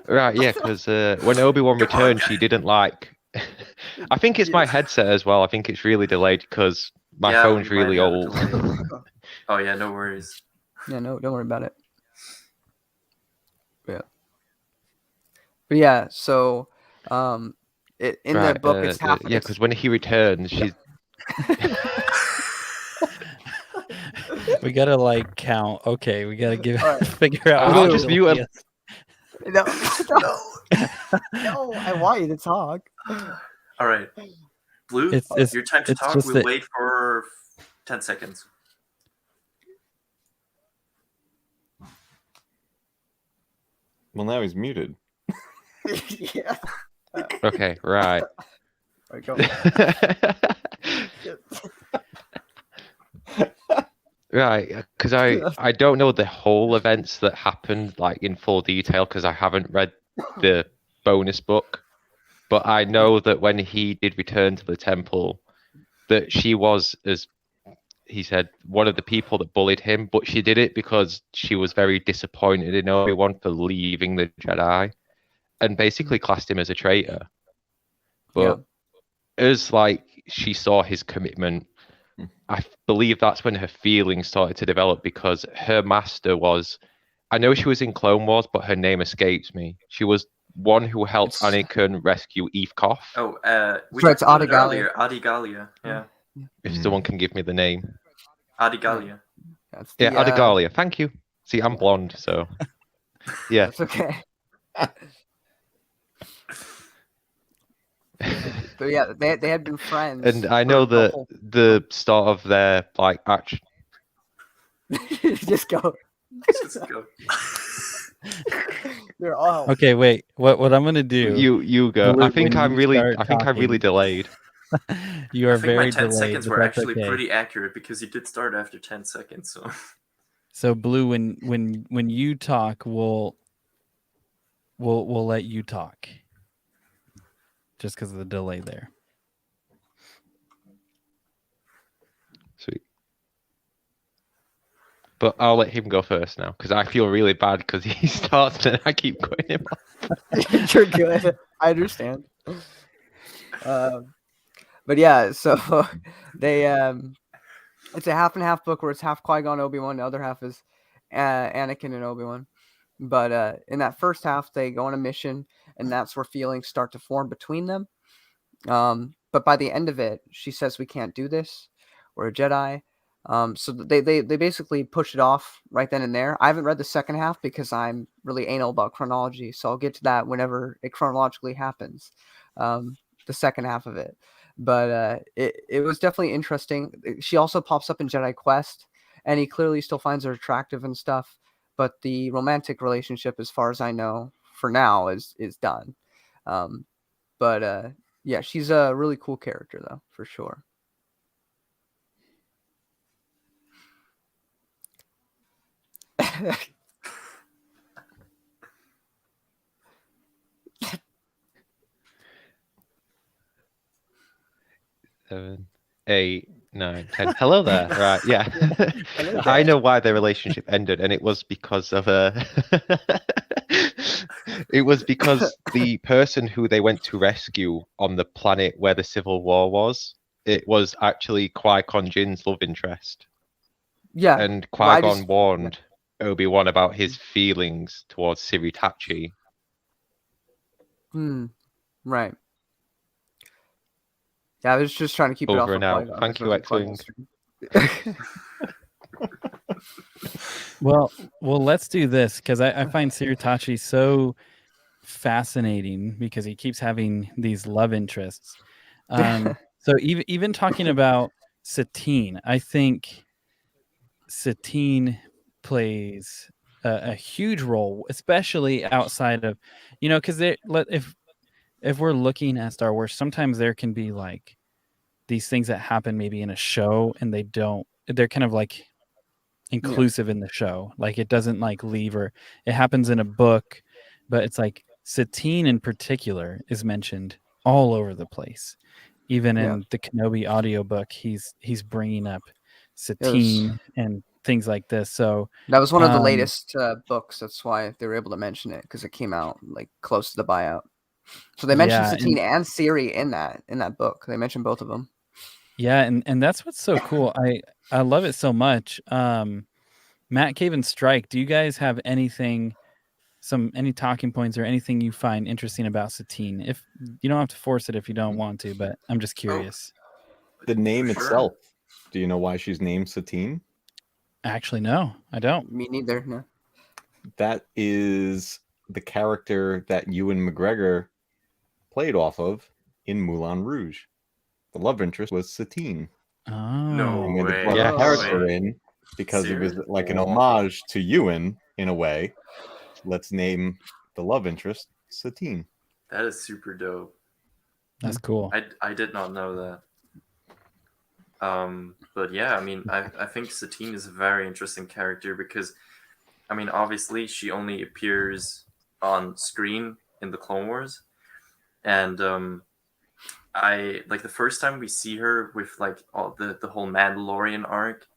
Right, yeah, because when Obi-Wan returned, she didn't like... I think it's my headset as well. I think it's really delayed because my phone's we might really have a old. delay. Oh, yeah, no worries. Yeah, no, don't worry about it. Yeah. But yeah, so in the book, it's half. Yeah, because when he returns, she's... We gotta like count. Okay, we gotta Right. figure out. I'll what just to mute do. him. No, no, I want you to talk. All right. Blue, It's your time to talk. just We'll that- wait for 10 seconds. Well, now he's muted. Yeah. Okay, right. All right, go. Right, because I don't know the whole events that happened like in full detail because I haven't read the bonus book, but I know that when he did return to the temple, that she was, as he said, one of the people that bullied him, but she did it because she was very disappointed in Obi-Wan for leaving the Jedi, and basically classed him as a traitor. But as like she saw his commitment, I believe that's when her feelings started to develop because her master was, I know she was in Clone Wars, but her name escapes me. She was one who helped Anakin rescue Eve Koff. Oh, we Right, it's talked about it Adigalia. earlier. Adigalia, yeah. If someone can give me the name. Adigalia. That's Yeah, Adigalia. Thank you. See, I'm blonde, so yeah. That's okay. But yeah, they had been friends. And I know for a that whole- the start of their like action. Just go. Let's go. They're all Okay, wait. What I'm gonna do? You go. Blue, I think when I'm you really start I'm really talking- delayed. You are I think my very 10 delayed. seconds but were that's actually okay. pretty accurate because you did start after 10 seconds. So So Blue, when you talk, we'll let you talk. Just because of the delay there. Sweet. But I'll let him go first now because I feel really bad because he starts and I keep cutting him off. You're good. I understand. But yeah, so they it's a half and half book where it's half Qui-Gon, Obi-Wan, the other half is Anakin and Obi-Wan. But in that first half, they go on a mission, and that's where feelings start to form between them. But by the end of it, she says, "We can't do this. We're a Jedi." So they basically push it off right then and there. I haven't read the second half because I'm really anal about chronology, so I'll get to that whenever it chronologically happens. The second half of it. But it was definitely interesting. She also pops up in Jedi Quest, and he clearly still finds her attractive and stuff. But the romantic relationship, as far as I know, for now, is done. But yeah, she's a really cool character, though, for sure. Seven, 8, 9, 10. Hello there. Right, yeah. Hello I there. know why the relationship ended, and it was because of it was because the person who they went to rescue on the planet where the Civil War was, it was actually Qui-Gon Jinn's love interest. Yeah. And well, I Qui-Gon just- warned Obi-Wan about his feelings towards Siritachi. Right. Yeah, I was just trying to keep it off Over of and out. Qui-Gon. Thank There's you, nothing X-Wing. Well, let's do this because I find Siritachi so fascinating because he keeps having these love interests. So even talking about Satine, I think Satine plays a huge role, especially outside of, because if we're looking at Star Wars, sometimes there can be like these things that happen maybe in a show and they're kind of like inclusive in the show. Like it doesn't like leave, or it happens in a book, but it's like Satine in particular is mentioned all over the place. Even in the Kenobi audiobook, he's bringing up Satine and things like this. So that was one of the latest books. That's why they were able to mention it, because it came out like close to the buyout. So they mentioned Satine and Siri in that book. They mentioned both of them. Yeah, and that's what's so cool. I love it so much. Matt Cave and Strike, do you guys have any talking points or anything you find interesting about Satine? If you don't have to force it if you don't want to, but I'm just curious. The name itself. Do you know why she's named Satine? Actually, no, I don't. Me neither. No. That is the character that Ewan McGregor played off of in Moulin Rouge. The love interest was Satine. Oh, and when they way. brought the character in, because it was like an homage to Ewan in a way, let's name the love interest Satine. That is super dope. That's cool. I did not know that. But yeah, I mean, I think Satine is a very interesting character because, I mean, obviously she only appears on screen in the Clone Wars, and I like the first time we see her with like all the whole Mandalorian arc.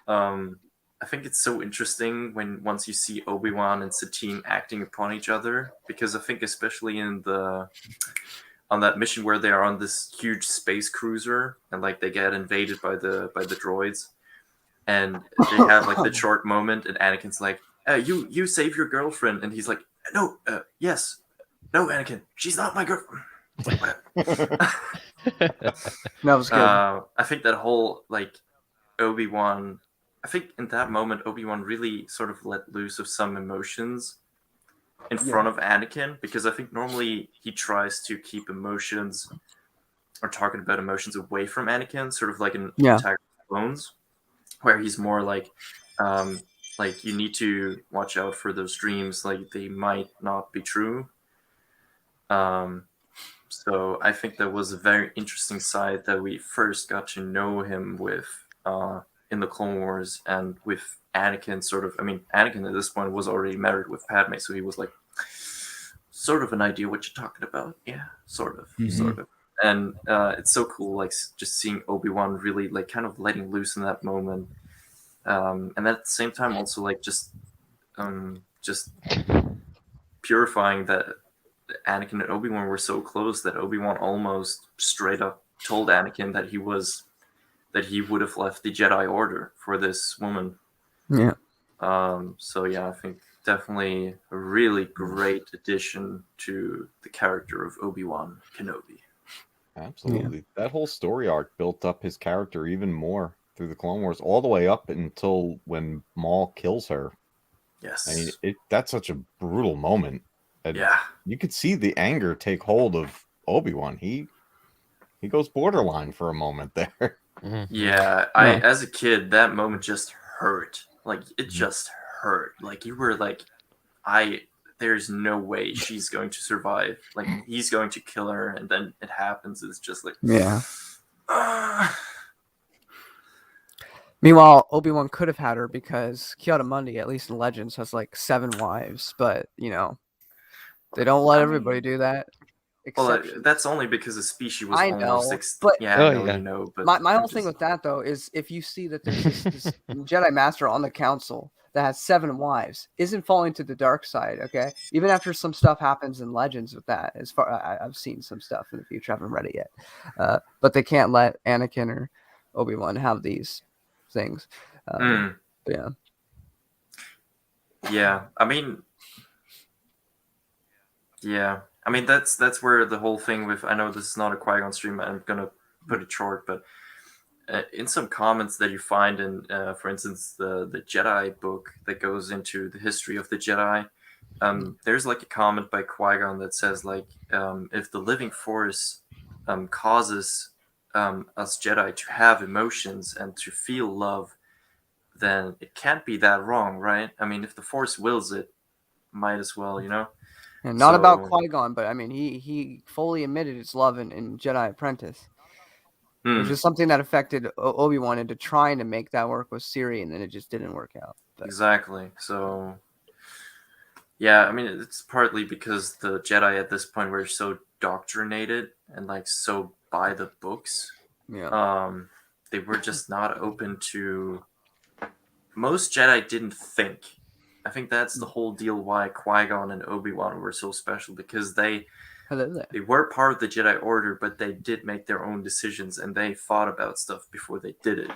I think it's so interesting once you see Obi-Wan and Satine acting upon each other, because I think especially on that mission where they are on this huge space cruiser and like they get invaded by the droids, and they have like the short moment, and Anakin's like, "You save your girlfriend," and he's like, "No, yes, no, Anakin, she's not my girlfriend." That was good. I think that whole like Obi-Wan, I think in that moment Obi-Wan really sort of let loose of some emotions in front of Anakin, because I think normally he tries to keep emotions or talking about emotions away from Anakin, sort of like in Attack of the Clones, where he's more like you need to watch out for those dreams, like they might not be true. So I think that was a very interesting side that we first got to know him with in the Clone Wars, and with Anakin sort of, I mean, Anakin at this point was already married with Padme, so he was like, sort of an idea what you're talking about. Yeah, sort of. And it's so cool, like just seeing Obi-Wan really like kind of letting loose in that moment. And at the same time also like just purifying that Anakin and Obi-Wan were so close that Obi-Wan almost straight up told Anakin that he would have left the Jedi Order for this woman. Yeah. So yeah, I think definitely a really great addition to the character of Obi-Wan Kenobi. Absolutely. That whole story arc built up his character even more through the Clone Wars, all the way up until when Maul kills her. Yes. I mean, that's such a brutal moment. Yeah. You could see the anger take hold of Obi-Wan. He goes borderline for a moment there. Yeah, as a kid, that moment just hurt. Like it just hurt. Like you were like, there's no way she's going to survive. Like he's going to kill her, and then it happens. It's just like, Meanwhile, Obi-Wan could have had her, because Ki-Adi-Mundi, at least in Legends, has like 7 wives, but they don't let everybody do that. Well, that's only because the species was almost but you know. But my whole thing with that though is, if you see that there's this Jedi Master on the Council that has 7 wives, isn't falling to the dark side, okay? Even after some stuff happens in Legends with that, as far I've seen some stuff in the future, I haven't read it yet, but they can't let Anakin or Obi-Wan have these things. I mean, that's where the whole thing with, I know this is not a Qui-Gon stream, I'm gonna put it short. But in some comments that you find in, for instance, the Jedi book that goes into the history of the Jedi, there's like a comment by Qui-Gon that says like, if the living force causes us Jedi to have emotions and to feel love, then it can't be that wrong, right? I mean, if the force wills it, might as well, you know? And not about Qui-Gon, but I mean, he fully admitted his love in Jedi Apprentice. It was just something that affected Obi-Wan into trying to make that work with Siri, and then it just didn't work out. But. Exactly. So, yeah, I mean, it's partly because the Jedi at this point were so doctrinated and like so by the books. Yeah. They were just not open to. Most Jedi didn't think. I think that's the whole deal why Qui-Gon and Obi-Wan were so special, because they were part of the Jedi Order, but they did make their own decisions and they thought about stuff before they did it.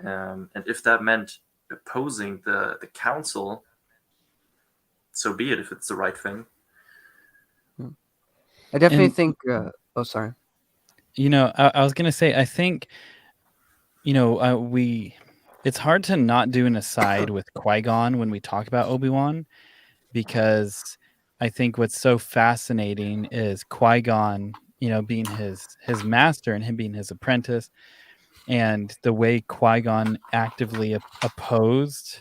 And if that meant opposing the council, so be it, if it's the right thing. I definitely think. Oh, sorry. You know, I was gonna say, I think, you know, it's hard to not do an aside with Qui-Gon when we talk about Obi-Wan, because I think what's so fascinating is Qui-Gon, you know, being his master and him being his apprentice, and the way Qui-Gon actively opposed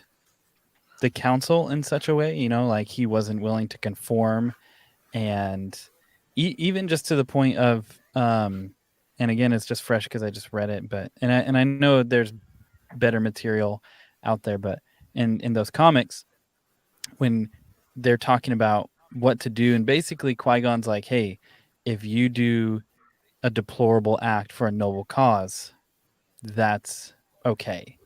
the council in such a way, you know, like he wasn't willing to conform, and even just to the point of, and again, it's just fresh because I just read it, but and I know there's better material out there, but in those comics, when they're talking about what to do, and basically Qui-Gon's like, hey, if you do a deplorable act for a noble cause, that's okay.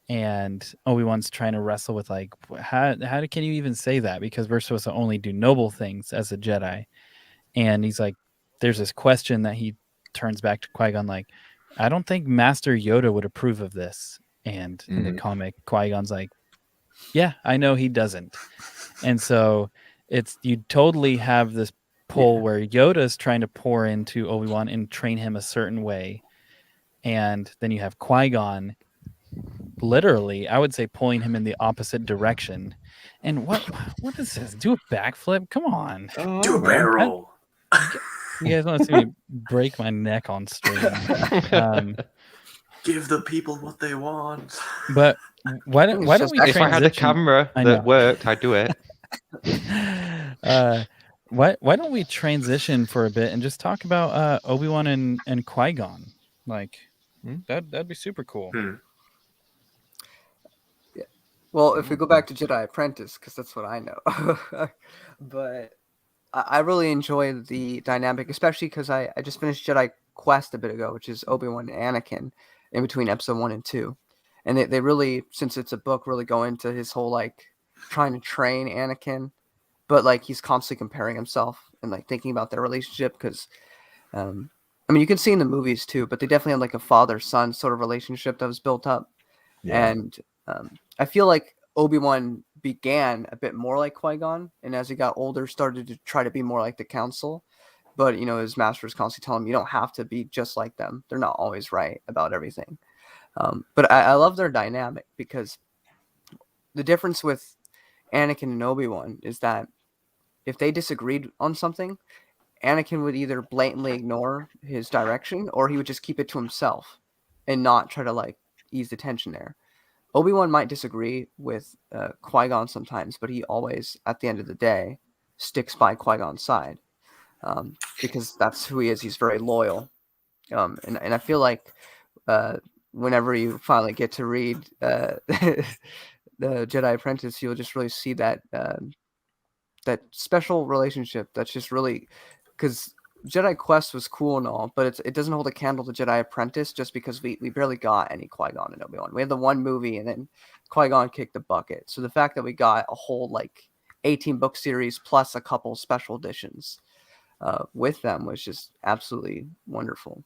And Obi-Wan's trying to wrestle with like, how can you even say that, because we're supposed to only do noble things as a Jedi. And he's like, there's this question that he turns back to Qui-Gon like, I don't think Master Yoda would approve of this. And in the comic, Qui-Gon's like, yeah, I know he doesn't. And so you totally have this pull where Yoda's trying to pour into Obi-Wan and train him a certain way. And then you have Qui-Gon literally, I would say, pulling him in the opposite direction. And what does this? Do a backflip? Come on. Do a barrel roll. You guys want to see me break my neck on stream? Give the people what they want. But why don't we transition? If I had a camera that worked, I'd do it. Why don't we transition for a bit and just talk about Obi-Wan and Qui-Gon? Like, that'd be super cool. Yeah. Well, if we go back to Jedi Apprentice, because that's what I know. But I really enjoy the dynamic, especially because I just finished Jedi Quest a bit ago, which is Obi-Wan and Anakin in between episode 1 and 2. And they really, since it's a book, really go into his whole like trying to train Anakin, but like he's constantly comparing himself and like thinking about their relationship, because I mean, you can see in the movies too, but they definitely had like a father-son sort of relationship that was built up. Yeah. And I feel like Obi-Wan began a bit more like Qui-Gon, and as he got older, started to try to be more like the Council. But, you know, his master is constantly telling him, you don't have to be just like them. They're not always right about everything. But I love their dynamic, because the difference with Anakin and Obi-Wan is that if they disagreed on something, Anakin would either blatantly ignore his direction, or he would just keep it to himself and not try to like ease the tension there. Obi-Wan might disagree with Qui-Gon sometimes, but he always, at the end of the day, sticks by Qui-Gon's side, because that's who he is. He's very loyal. And I feel like whenever you finally get to read the Jedi Apprentice, you'll just really see that that special relationship that's just really, because Jedi Quest was cool and all, but it doesn't hold a candle to Jedi Apprentice, just because we barely got any Qui-Gon and Obi-Wan. We had the one movie, and then Qui-Gon kicked the bucket. So the fact that we got a whole like 18 book series plus a couple special editions with them was just absolutely wonderful.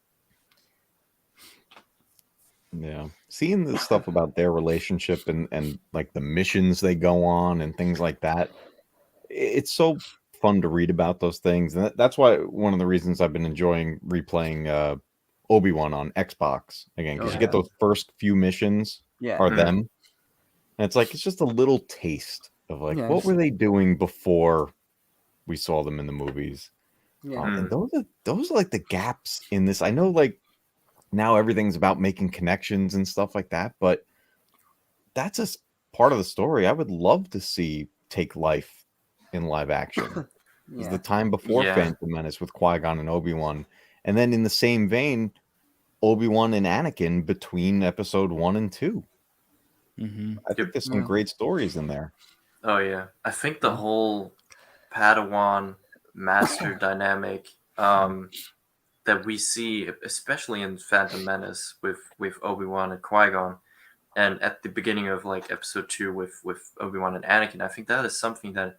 Yeah, seeing the stuff about their relationship and like the missions they go on and things like that, it's so fun to read about those things, and that's why one of the reasons I've been enjoying replaying Obi-Wan on Xbox again, because Oh, you get yeah. those first few missions Yeah. are Mhm. them, and it's like it's just a little taste of like Yeah, what just- were they doing before we saw them in the movies. Yeah. And those are like the gaps in this. I know, like, now everything's about making connections and stuff like that, but that's a part of the story I would love to see take life in live action. Is Yeah. the time before Yeah. Phantom Menace with Qui-Gon and Obi-Wan, and then in the same vein, Obi-Wan and Anakin between episode 1 and 2. Mm-hmm. I think Yep. there's some Yeah. great stories in there. Oh yeah, I think the Yeah. whole Padawan master dynamic that we see, especially in Phantom Menace with Obi-Wan and Qui-Gon, and at the beginning of like episode 2 with Obi-Wan and Anakin, I think that is something that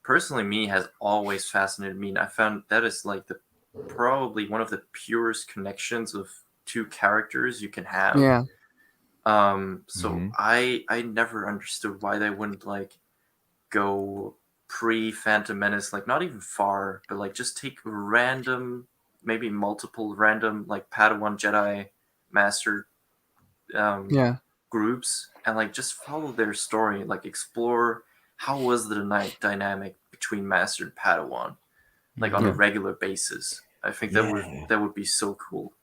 personally me has always fascinated me. And I found that is like the probably one of the purest connections of two characters you can have. Yeah. So Mhm. I never understood why they wouldn't like go pre Phantom Menace, like not even far, but like just take random, maybe multiple random like Padawan Jedi Master Yeah. groups and like just follow their story, like explore how was the dynamic between Master and Padawan, like on a Yeah. regular basis. I think Yeah. that would be so cool.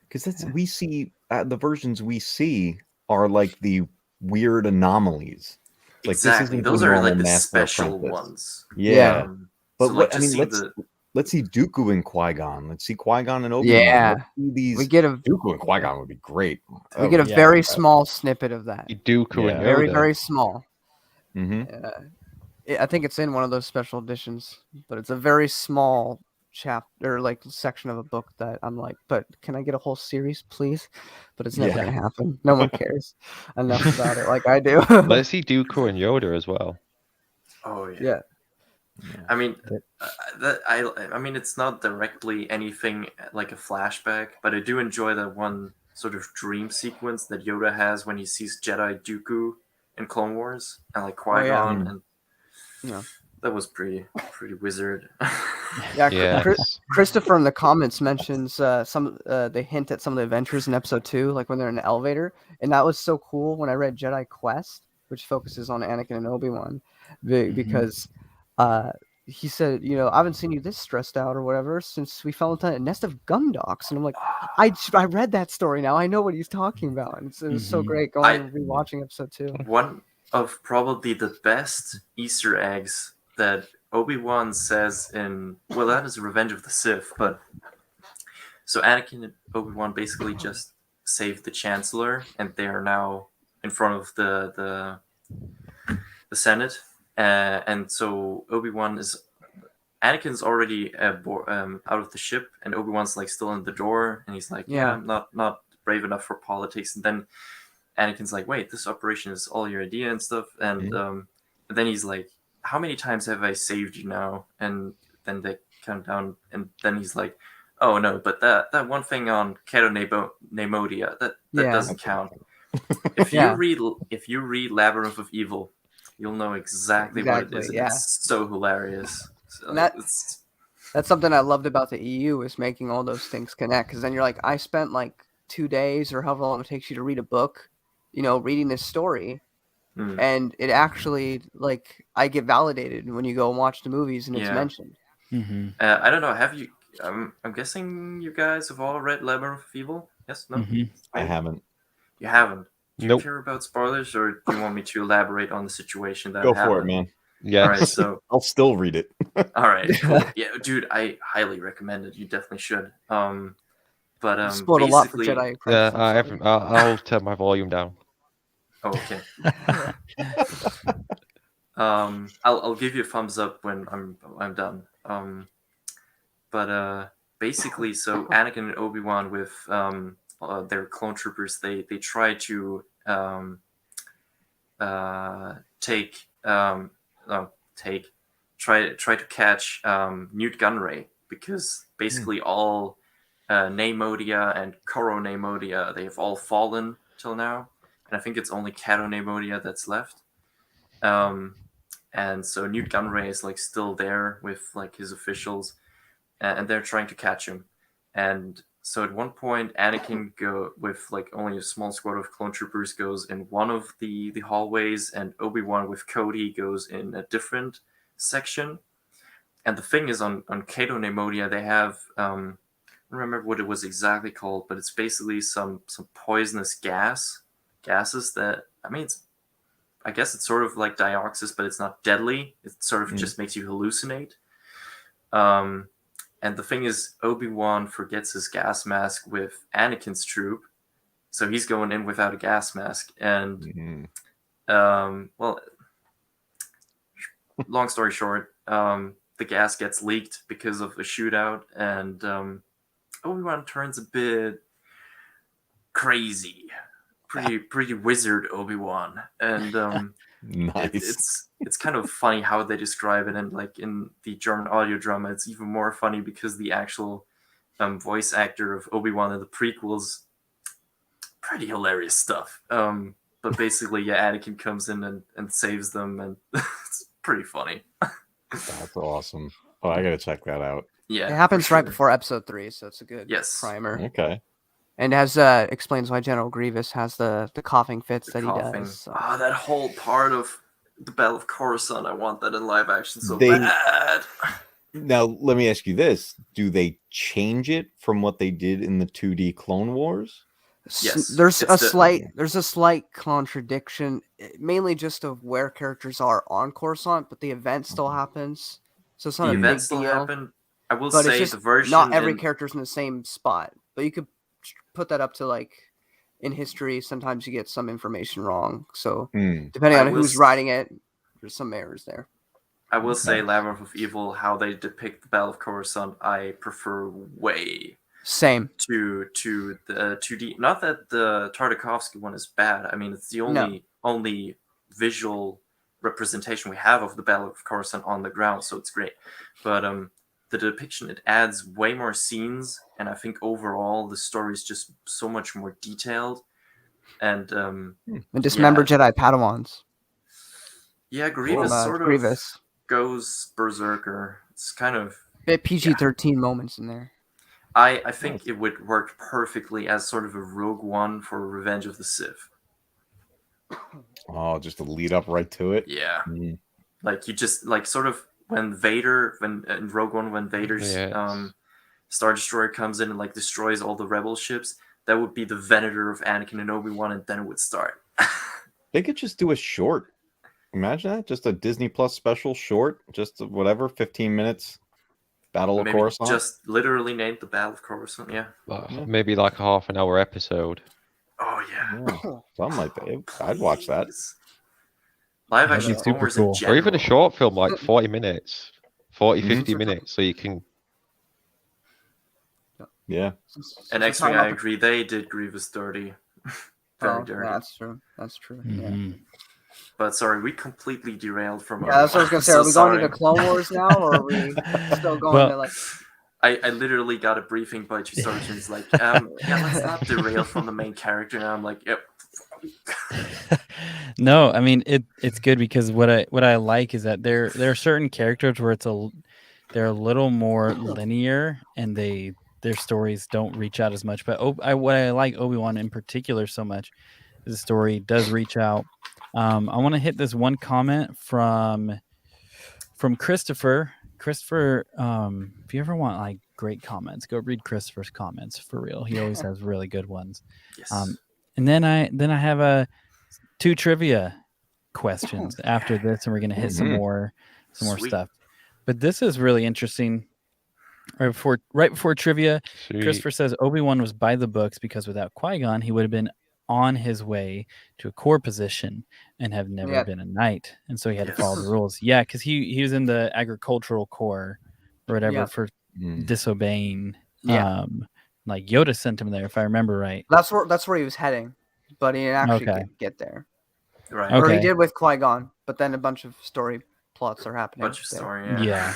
Because that's Yeah. we see the versions we see are like the weird anomalies. It's like this Exactly, isn't the those are normal like the Master special Apprentice. ones. Yeah, but So what like I just mean, see let's see Dooku and Qui-Gon. Let's see Qui-Gon and Obi-Wan. Yeah. Let's see these. We get a Dooku and Qui-Gon would be great. we get a Yeah. very small snippet of that. Dooku and Yeah. Very, Yoda. very small. Mm-hmm. I think it's in one of those special editions, but it's a very small chapter, like section of a book that I'm like, but can I get a whole series, please? But it's never Yeah. gonna happen. No one cares enough about it like I do. Let's see Dooku and Yoda as well. Oh yeah. Yeah. I mean, That- I mean, it's not directly anything like a flashback, but I do enjoy that one sort of dream sequence that Yoda has when he sees Jedi Dooku in Clone Wars and like Qui-Gon, yeah. and Yeah. that was pretty wizard. Yeah, Yes. Christopher in the comments mentions they hint at some of the adventures in episode 2, like when they're in the elevator, and that was so cool when I read Jedi Quest, which focuses on Anakin and Obi-Wan, because he said, I haven't seen you this stressed out or whatever since we fell into a nest of gumdocks, and I'm like, I read that story now, I know what he's talking about, and it was so great going and rewatching episode 2. One of probably the best Easter eggs that Obi-Wan says in, well, that is Revenge of the Sith, but so Anakin and Obi-Wan basically just saved the Chancellor, and they are now in front of the Senate, and so Anakin's already out of the ship, and Obi-Wan's like still in the door, and he's like, yeah, I'm not brave enough for politics, and then Anakin's like, wait, this operation is all your idea and stuff, and then he's like, how many times have I saved you now? And then they count down, and then he's like, oh no, but that one thing on Nemodia, that doesn't count. If you read Labyrinth of Evil, you'll know exactly what it is. And it's so hilarious. So that's something I loved about the EU, is making all those things connect, because then you're like, I spent like 2 days or however long it takes you to read a book, reading this story, and it actually, like, I get validated when you go and watch the movies and it's mentioned. I don't know, have you I'm guessing you guys have all read Labyrinth of Evil? Yes? No? I haven't. You haven't? Do you Nope. care about spoilers, or do you want me to elaborate on the situation that Go happened? for it, man. Yes. All right, so I'll still read it. all right, cool. Yeah, dude, I highly recommend it. You definitely should. But Spoiled a lot for basically, Jedi Yeah, Apprentice. I'll turn my volume down. oh, okay. I'll give you a thumbs up when I'm done. But basically, so Anakin and Obi-Wan with their clone troopers, they try to try to catch Newt Gunray, because basically all Neimodia and Koro Neimodia, they have all fallen till now, and I think it's only Cato Neimodia that's left. And so Newt Gunray is like still there with like his officials, and they're trying to catch him. And So at one point, Anakin go with like only a small squad of clone troopers goes in one of the hallways, and Obi-Wan with Cody goes in a different section. And the thing is, on Cato Neimoidia, they have I don't remember what it was exactly called, but it's basically some poisonous gases that, I mean, I guess it's sort of like dioxis, but it's not deadly. It sort of just makes you hallucinate. And the thing is, Obi-Wan forgets his gas mask with Anakin's troop, so he's going in without a gas mask. And well, long story short, the gas gets leaked because of a shootout, and Obi-Wan turns a bit crazy, pretty wizard Obi-Wan, and Nice. it's kind of funny how they describe it, and like in the German audio drama, it's even more funny because the actual voice actor of Obi-Wan in the prequels, pretty hilarious stuff. But basically, yeah, Anakin comes in and saves them, and it's pretty funny. That's awesome. Oh, I gotta check that out. Yeah, It happens for right sure. before episode 3, so it's a good Yes. primer. Okay. And has explains why General Grievous has the coughing fits that he does. So. Ah, that whole part of the Battle of Coruscant, I want that in live action so They- bad. Now, let me ask you this: do they change it from what they did in the 2D Clone Wars? Yes, There's it's a slight contradiction, mainly just of where characters are on Coruscant, but the event still happens. So it's not The a big events still deal. happen. I will But it's say just the version not every in- character's in the same spot. But you could put that up to like in history. Sometimes you get some information wrong. So depending I on will who's s- writing it, there's some errors there. I will say Labyrinth of Evil, how they depict the Battle of Coruscant, I prefer way Same. to the 2D. Not that the Tartakovsky one is bad. I mean, it's the only visual representation we have of the Battle of Coruscant on the ground, so it's great. But the depiction, it adds way more scenes, and I think overall the story is just so much more detailed. And And dismember Jedi Padawans. yeah, Grievous From, sort of Grievous. goes berserker. It's kind of Bit PG-13 moments in there. I think it would work perfectly as sort of a Rogue One for Revenge of the Sith. Oh, just to lead up right to it. Yeah, like you just like sort of when Vader, in Rogue One, when Vader's Star Destroyer comes in and like destroys all the Rebel ships, that would be the Venator of Anakin and Obi-Wan, and then it would start. They could just do a short. Imagine that, just a Disney Plus special short, just whatever, 15 minutes. Battle of Maybe Coruscant. just literally named the Battle of Coruscant. Yeah. Maybe like a half-an-hour episode. Oh yeah. Something like that. I'd watch that. Live That'd action be super Clone Wars cool. in Or general. even a short film, like 40 minutes. 50 minutes, so you can... Yeah. And X-Wing, I agree, they did Grievous dirty. Very dirty. That's true. That's true. Mhm. Yeah. But sorry, we completely derailed from Yeah, that's what I was gonna say. so Are we going into sorry. Clone Wars now, or are we still going Well- to like? I literally got a briefing by Chisarge, and he's like, yeah, let's not derail from the main character. And I'm like, yep. No, I mean it's good because what I like is that there are certain characters where they're a little more linear and their stories don't reach out as much. But what I like Obi-Wan in particular so much is the story does reach out. I want to hit this one comment from Christopher. Christopher, if you ever want like great comments, go read Christopher's comments for real. He always has really good ones. Yes. And then I have two trivia questions after this, and we're gonna hit some more Sweet. stuff. But this is really interesting. Right before trivia, Sweet. Christopher says Obi-Wan was by the books because without Qui-Gon, he would have been on his way to a core position and have never been a knight, and so he had to follow the rules. Yeah, because he was in the agricultural corps or whatever for disobeying. Like Yoda sent him there, if I remember right. That's where he was heading, but he didn't actually get there. Right. Or he Okay. did with Qui-Gon, but then a bunch of story plots are happening. Bunch of there. story, Yeah.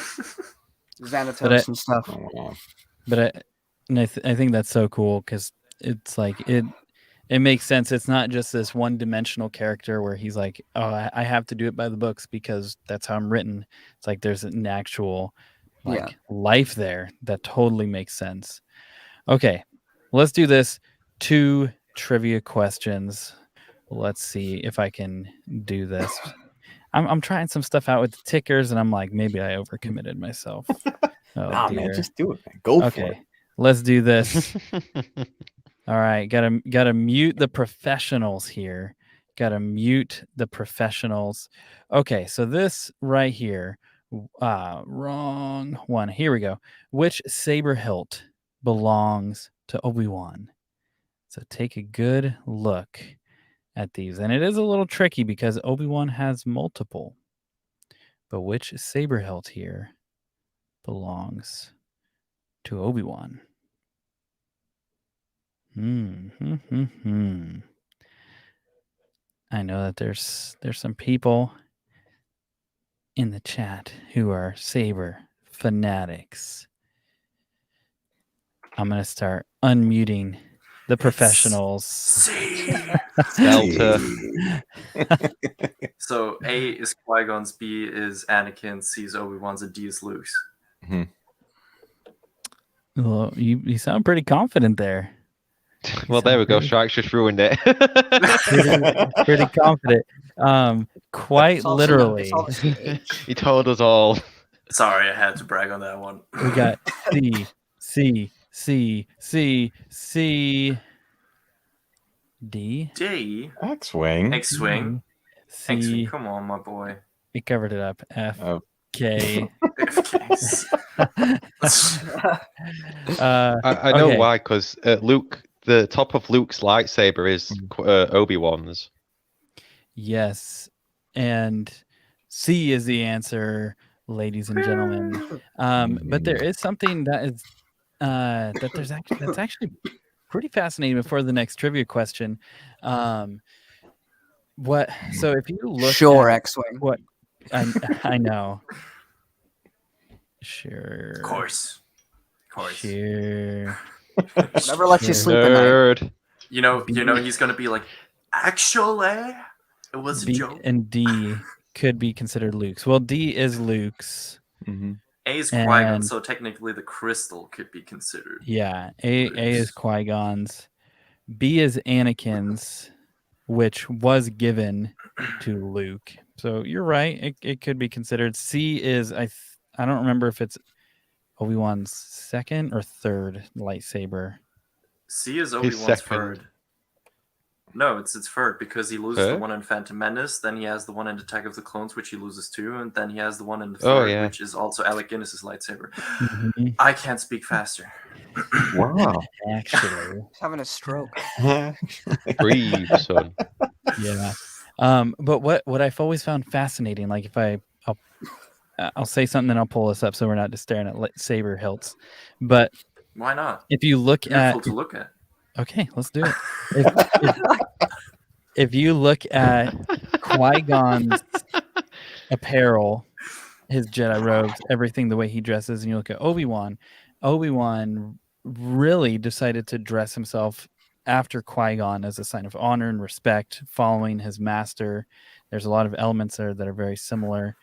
Xanatos and stuff. Oh, wow. But I think that's so cool because it's like it makes sense. It's not just this one-dimensional character where he's like, oh, I have to do it by the books because that's how I'm written. It's like there's an actual life there that totally makes sense. Okay, let's do this. 2 trivia questions. Let's see if I can do this. I'm trying some stuff out with the tickers, and I'm like, maybe I overcommitted myself. Oh, dear. Man, just do it, man. Go for it. Okay, let's do this. All right, gotta mute the professionals here. Gotta mute the professionals. Okay, so this right here, wrong one. Here we go. Which saber hilt belongs to Obi-Wan? So take a good look at these, and it is a little tricky because Obi-Wan has multiple. But which saber hilt here belongs to Obi-Wan? I know that there's some people in the chat who are saber fanatics. I'm gonna start unmuting the professionals. Delta. So A is Qui-Gon's, B is Anakin, C is Obi-Wan's, and D is Luke's. Well, you sound pretty confident there. Well, there we go. Sharks just ruined it. Pretty confident. Quite It's all literally. it's all the same age. He told us all. Sorry, I had to brag on that one. We got C, D, D. X-Wing. X-Wing. C. X-Wing, come on, my boy. We covered it up. F, Oh. K. I know okay. why, because Luke, the top of Luke's lightsaber is Obi-Wan's. Yes, and C is the answer, ladies and gentlemen. But there is something that is that's actually pretty fascinating before the next trivia question. So if you look Sure, at X-Wing. what I know. Sure. Of course. Sure. Never let you sleep at night. Nerd. You know he's gonna be like, actually, it was a B joke. and D could be considered Luke's. Well, D is Luke's. A is Qui-Gon, And- so technically the crystal could be considered. Yeah, A is Qui-Gon's. B is Anakin's, which was given to Luke. So you're right. It could be considered. C is I don't remember if it's Obi-Wan's second or third lightsaber. C is Obi-Wan's second. third. No, it's third because he loses the Third? one in Phantom Menace, then he has the one in Attack of the Clones, which he loses too, and then he has the one in the Oh, third, yeah. which is also Alec Guinness's lightsaber. Mhm. I can't speak faster. Wow. Actually, He's having a stroke. Breathe, son. yeah. But what I've always found fascinating, like if I'll say something, then I'll pull this up so we're not just staring at saber hilts. But Why not? if you look Beautiful at to look at. okay, let's do it. If you look at Qui-Gon's apparel, his Jedi robes, everything, the way he dresses, and you look at Obi-Wan really decided to dress himself after Qui-Gon as a sign of honor and respect, following his master. There's a lot of elements there that are very similar.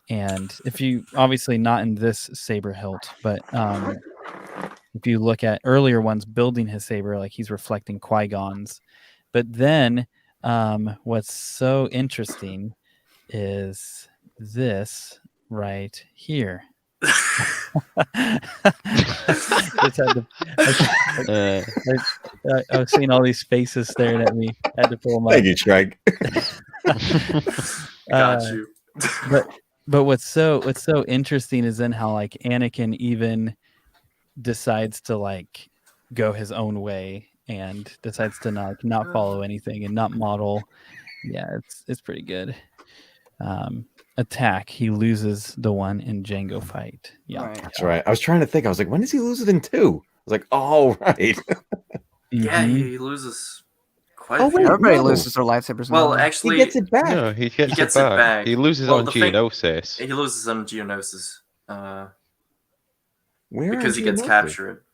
And if you, obviously not in this saber hilt, but if you look at earlier ones building his saber, like he's reflecting Qui-Gon's. But then what's so interesting is this right here. I was seeing all these faces staring at me. I had to pull them up. Thank you, Shrek. Got you. But what's so interesting is then how like Anakin even decides to like go his own way and decides to not follow anything and not model. Yeah, it's pretty good. Attack, he loses the one in Jango fight. Yeah, Right. That's right. I was trying to think. I was like, when does he lose it in 2? I was like, oh, right. Yeah, Mhm. he loses quite Oh, a few. wait, Everybody no. loses their lightsabers. in Well, that one. actually, He gets it back. No, he gets, gets it it back. back. He loses Well, on the thing- Geonosis. he loses on Geonosis Where because are he gets Geonosis? captured.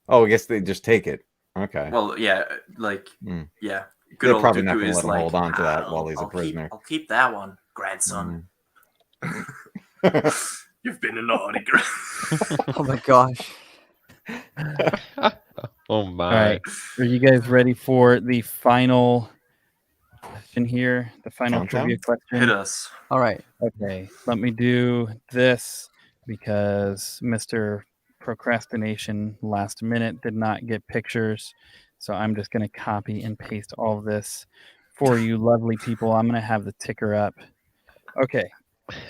Oh, I guess they just take it. Okay. Well, yeah, like, Mm. yeah. They're old probably not Dooku gonna is let him like, hold on to that "I'll- while he's a I'll keep- prisoner." I'll keep that one, grandson. Mm. You've been a naughty grand. Oh my gosh. Oh my. All right. Are you guys ready for the final question here? The final trivia Countdown? Hit question? us. All right. Okay. Let me do this because Mr. Procrastination last minute did not get pictures. So I'm just going to copy and paste all of this for you lovely people. I'm going to have the ticker up. Okay.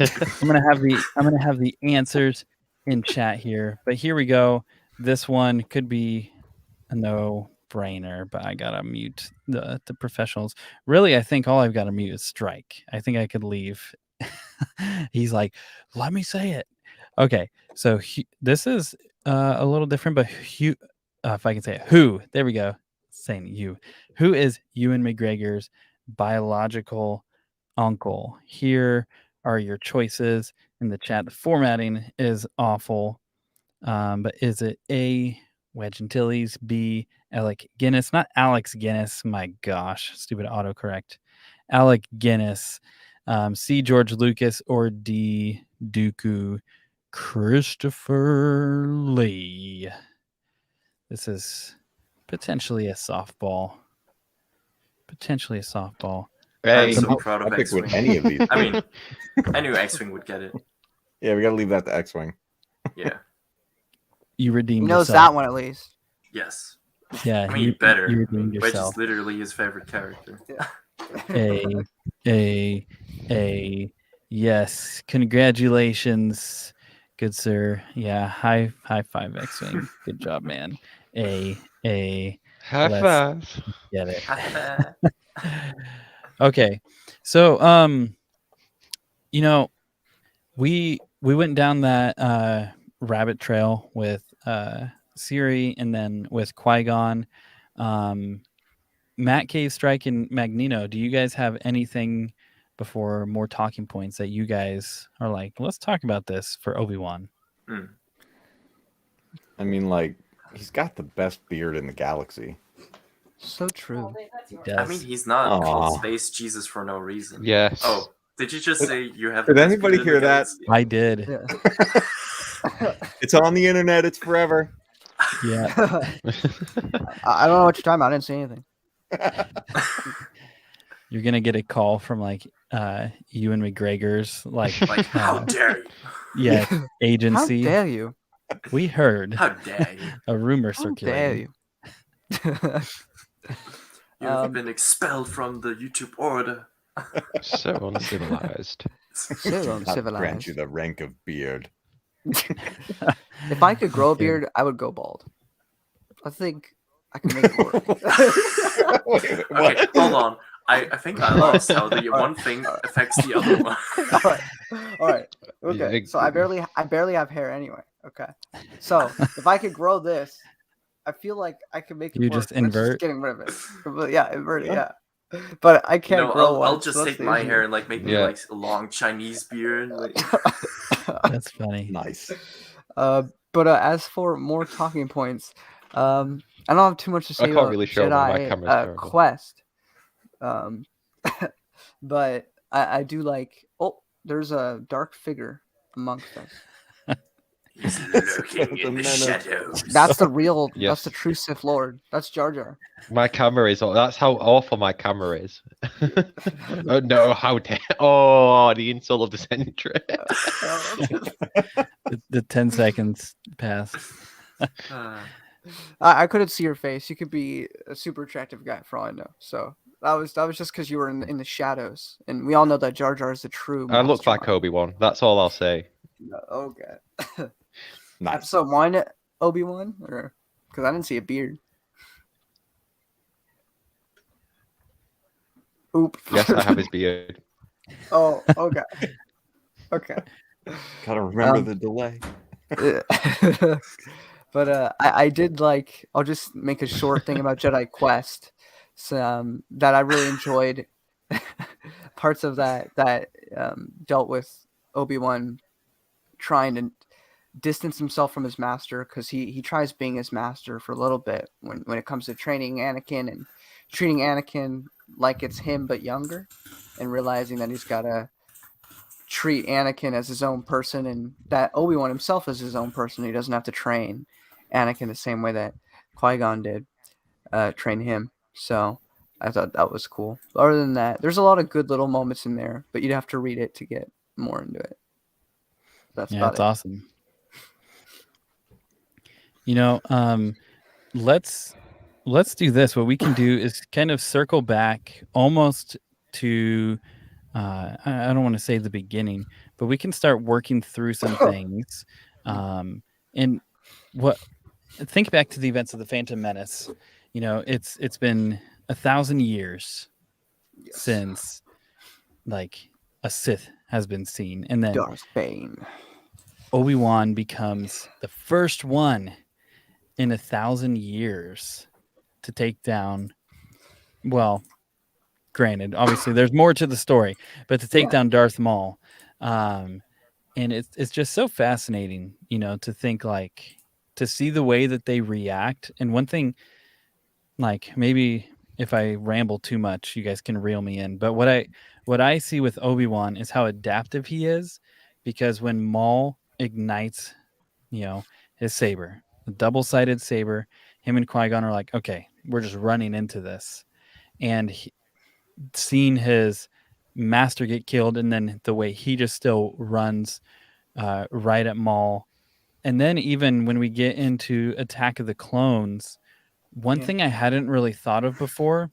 I'm going to have the answers in chat here. But here we go. This one could be a no-brainer, but I gotta mute the professionals. Really, I think all I've got to mute is Strike. I think I could leave. He's like, let me say it. Okay, so this is a little different, but if I can say it, who? There we go. Saying you. Who is Ewan McGregor's biological uncle? Here are your choices in the chat. The formatting is awful. But is it A, Wedge Antilles, B, Alec Guinness? Not Alex Guinness. My gosh, stupid autocorrect. Alec Guinness. C, George Lucas, or D, Dooku Christopher Lee. This is potentially a softball. I'm Hey. so proud of Epic with X-Wing. any of these. I mean, I knew X-Wing would get it. Yeah, we gotta leave that to X-Wing. Yeah. You He redeemed knows yourself. that one at least. Yes. Yeah, I mean, better. You redeemed Wedge yourself. is literally his favorite character. A. Yes, congratulations, good sir. Yeah, high five, X-Wing. Good job, man. A. High Let's five. get it. Okay, so you know, we went down that rabbit trail with Siri and then with Qui-Gon. Matt Cave, Strike, and Magneto, do you guys have anything before more talking points that you guys are like, let's talk about this for Obi-Wan? I mean, like, he's got the best beard in the galaxy. So true. He I does. mean, he's not called Aw. Space Jesus for no reason. Yes. Oh, did you just say you have? Did the best anybody beard in hear the that? galaxy? I did. Yeah. It's on the internet. It's forever. Yeah. I don't know what you're talking about. I didn't say anything. You're gonna get a call from like Ewan McGregor's like Like, how dare you? yeah How agency. dare you? We heard How dare you? a rumor How dare circulating. you? You have been expelled from the YouTube Order. So uncivilized. So Do not grant uncivilized. you the rank of beard. If I could grow a beard, I would go bald. I think I can make it work. Wait, Okay, hold on. I think I lost how the one thing affects the other one. All right. Okay. So I barely have hair anyway. Okay. So if I could grow this, I feel like I could make it You work. just That's invert? getting rid of it. But yeah, invert it. Yeah. But I can't No, grow one. I'll just so that's take the my issue. hair and like make me Yeah. like a long Chinese beard. Like, That's funny. Nice. But as for more talking points, I don't have too much to say can't about really show them, my Jedi camera's terrible. Quest. But I do like. Oh, there's a dark figure amongst us. he's lurking in the Menace. shadows. That's the real. That's Yes. the true Sith Lord. That's Jar Jar. My camera is. That's how awful my camera is. Oh no! How dare! Oh, the insult of the century. The 10 seconds passed. I couldn't see your face. You could be a super attractive guy for all I know. So that was just because you were in the shadows, and we all know that Jar Jar is the true. I look like mastermind. Obi-Wan. That's all I'll say. Okay. Nice. Episode 1, Obi-Wan, or because I didn't see a beard. Oop. Yes, I have his beard. Oh, okay. Okay. Gotta remember the delay. But I did like. I'll just make a short thing about Jedi Quest. That I really enjoyed. Parts of that dealt with Obi-Wan trying to distance himself from his master, because he tries being his master for a little bit when it comes to training Anakin and treating Anakin like it's him but younger, and realizing that he's got to treat Anakin as his own person, and that Obi-Wan himself is his own person. He doesn't have to train Anakin the same way that Qui-Gon did, train him. So I thought that was cool. Other than that, there's a lot of good little moments in there, but you'd have to read it to get more into it. That's about it's it. awesome. You know, let's do this. What we can do is kind of circle back almost to I don't want to say the beginning, but we can start working through some things. And what think back to the events of the Phantom Menace. You know, it's been 1,000 years since like a Sith has been seen, and then Darth Bane. Obi-Wan becomes the first one in 1,000 years to take down, well, granted, obviously there's more to the story, but to take down Darth Maul. And it's just so fascinating, you know, to think like to see the way that they react. And one thing, like maybe if I ramble too much, you guys can reel me in. But what I see with Obi-Wan is how adaptive he is, because when Maul ignites, you know, his saber, the double-sided saber, him and Qui-Gon are like, okay, we're just running into this. And seeing his master get killed, and then the way he just still runs right at Maul. And then even when we get into Attack of the Clones, one thing I hadn't really thought of before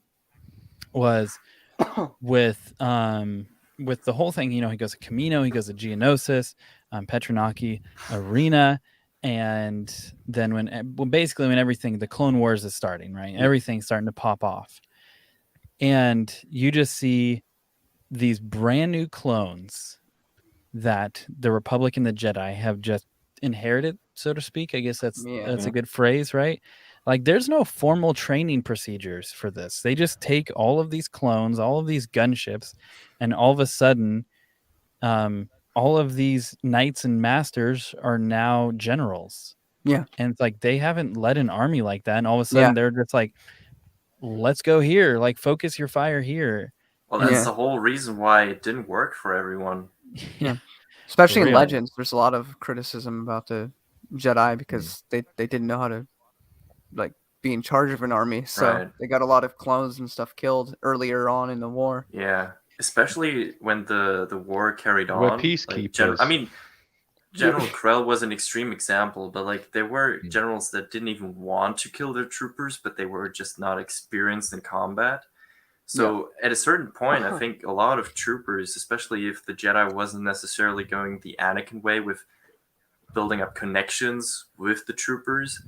was with the whole thing, you know, he goes to Camino, he goes to Geonosis, Petronaki Arena, and then when everything, the Clone Wars is starting, right? Everything's starting to pop off. And you just see these brand new clones that the Republic and the Jedi have just inherited, so to speak. I guess that's a good phrase, right? Like there's no formal training procedures for this. They just take all of these clones, all of these gunships, and all of a sudden, all of these knights and masters are now generals. Yeah. And it's like they haven't led an army like that. And all of a sudden they're just like, let's go here, like focus your fire here. Well, that's the whole reason why it didn't work for everyone. Yeah. Especially in Legends, there's a lot of criticism about the Jedi because they didn't know how to like be in charge of an army. So they got a lot of clones and stuff killed earlier on in the war. Yeah. Especially when the war carried on. We're peacekeepers. Like, General Krell was an extreme example, but like there were generals that didn't even want to kill their troopers, but they were just not experienced in combat. So at a certain point, I think a lot of troopers, especially if the Jedi wasn't necessarily going the Anakin way with building up connections with the troopers,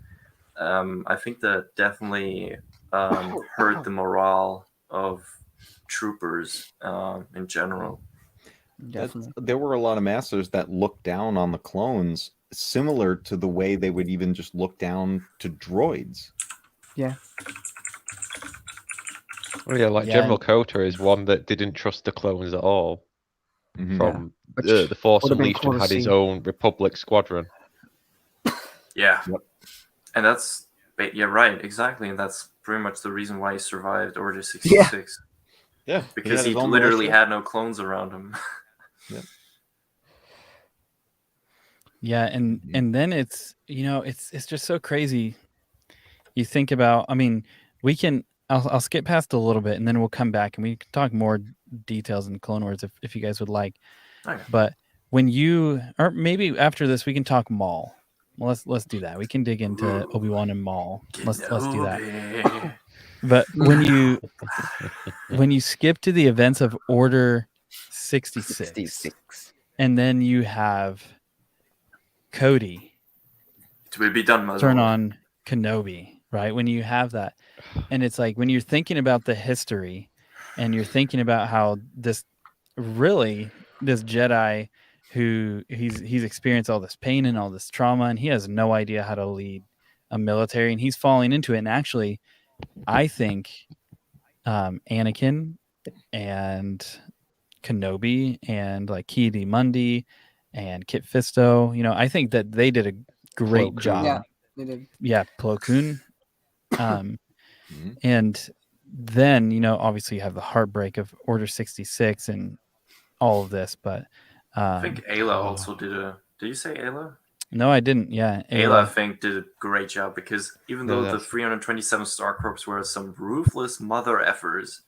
I think that definitely hurt the morale of troopers in general. There were a lot of masters that looked down on the clones, similar to the way they would even just look down to droids. Yeah. Well, yeah, like General Kota is one that didn't trust the clones at all. From the Force Unleashed and had his own Republic squadron. Yeah. And that's right, exactly. And that's pretty much the reason why he survived Order 66. Yeah. Because he literally had no clones around him. Yeah, and then it's, you know, it's just so crazy. You think about, I mean, I'll skip past a little bit and then we'll come back and we can talk more details in Clone Wars if you guys would like. Okay. But or maybe after this we can talk Maul. Well, let's do that. We can dig into Obi-Wan and Maul. Let's do that. But when you skip to the events of Order 66. And then you have Cody to be done, turn on Kenobi, right? When you have that, and it's like when you're thinking about the history and you're thinking about how this Jedi who he's experienced all this pain and all this trauma, and he has no idea how to lead a military, and he's falling into it. And actually, I think Anakin and Kenobi and like Ki-Adi-Mundi and Kit Fisto, you know, I think that they did a great job. Yeah, they did. Yeah, Plo Koon. And then, you know, obviously you have the heartbreak of Order 66 and all of this, but I think Ayla also did you say Ayla? No, I didn't. Yeah, Ayla, I think, did a great job because even No, though the that's- 327 Star Corps were some ruthless mother effers,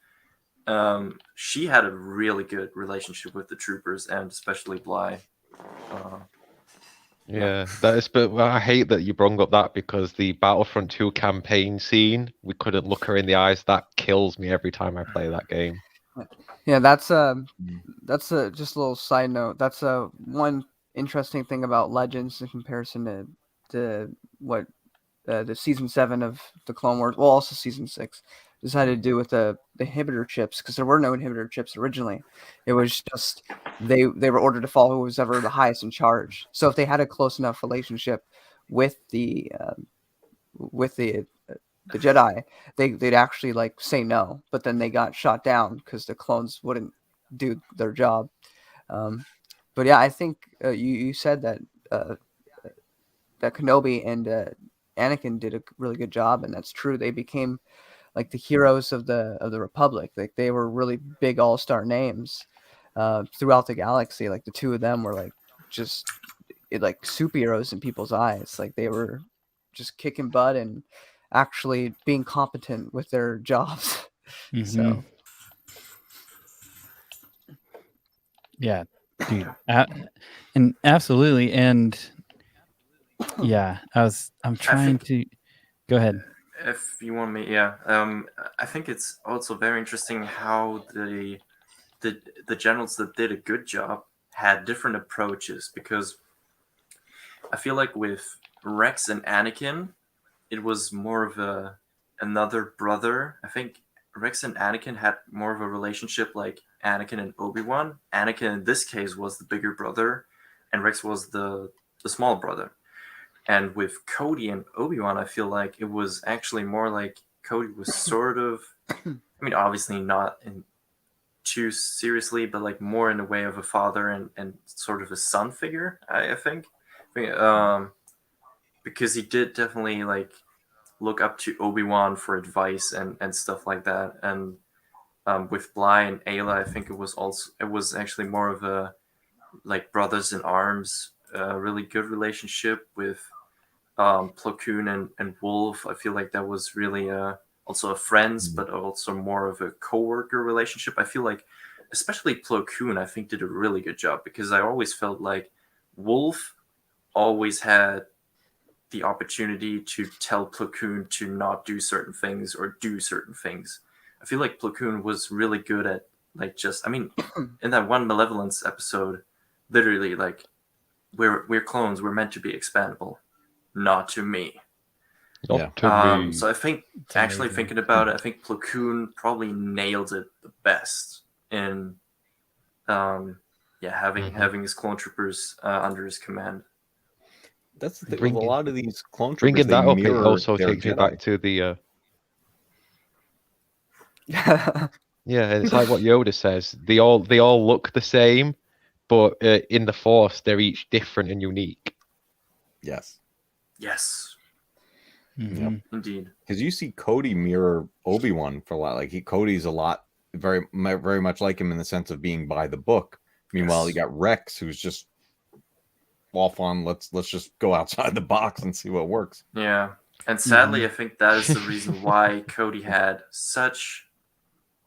she had a really good relationship with the troopers and especially Bly. Yeah, that is. But I hate that you brought up that because the Battlefront 2 campaign scene, we couldn't look her in the eyes. That kills me every time I play that game. Yeah, that's just a little side note. That's one interesting thing about Legends in comparison to what the season 7 of the Clone Wars, well, also season 6, decided to do with the inhibitor chips, because there were no inhibitor chips originally. It was just they were ordered to follow who was ever the highest in charge. So if they had a close enough relationship with the Jedi, they'd actually like say no, but then they got shot down because the clones wouldn't do their job. But yeah, I think you said that that Kenobi and Anakin did a really good job, and that's true. They became like the heroes of the Republic. Like they were really big all-star names throughout the galaxy. Like the two of them were like just like superheroes in people's eyes. Like they were just kicking butt and actually being competent with their jobs. So yeah, dude, and absolutely, and yeah, I'm trying to go ahead. If you want me, yeah. I think it's also very interesting how the generals that did a good job had different approaches, because I feel like with Rex and Anakin, it was more of another brother. I think Rex and Anakin had more of a relationship like Anakin and Obi-Wan. Anakin in this case was the bigger brother, and Rex was the small brother. And with Cody and Obi-Wan, I feel like it was actually more like Cody was sort of, I mean, obviously not too seriously, but like more in the way of a father and sort of a son figure, I think. Because he did definitely like look up to Obi-Wan for advice and stuff like that. And with Bly and Ayla, I think it was actually more of a like brothers in arms, really good relationship with Plo Koon and Wolf. I feel like that was really also a friends, but also more of a co-worker relationship. I feel like, especially Plo Koon, I think did a really good job, because I always felt like Wolf always had the opportunity to tell Plo Koon to not do certain things or do certain things. I feel like Plo Koon was really good at like just, I mean, in that one Malevolence episode, literally like we're clones, we're meant to be expandable. Not to me. Not to me. So I think, actually thinking about it, I think Plo Koon probably nailed it the best in, having his clone troopers under his command. That's the thing with a lot of these clone troopers. Bringing that they up, it mirror also their takes me Jedi. back to the. Yeah, and it's like what Yoda says. They all look the same, but in the Force, they're each different and unique. Yes. Yes. Mm-hmm. Indeed. Because you see Cody mirror Obi-Wan for a lot. Like Cody's a lot, very much like him in the sense of being by the book. Meanwhile, you got Rex, who's just off on let's just go outside the box and see what works. Yeah, and sadly, I think that is the reason why Cody had such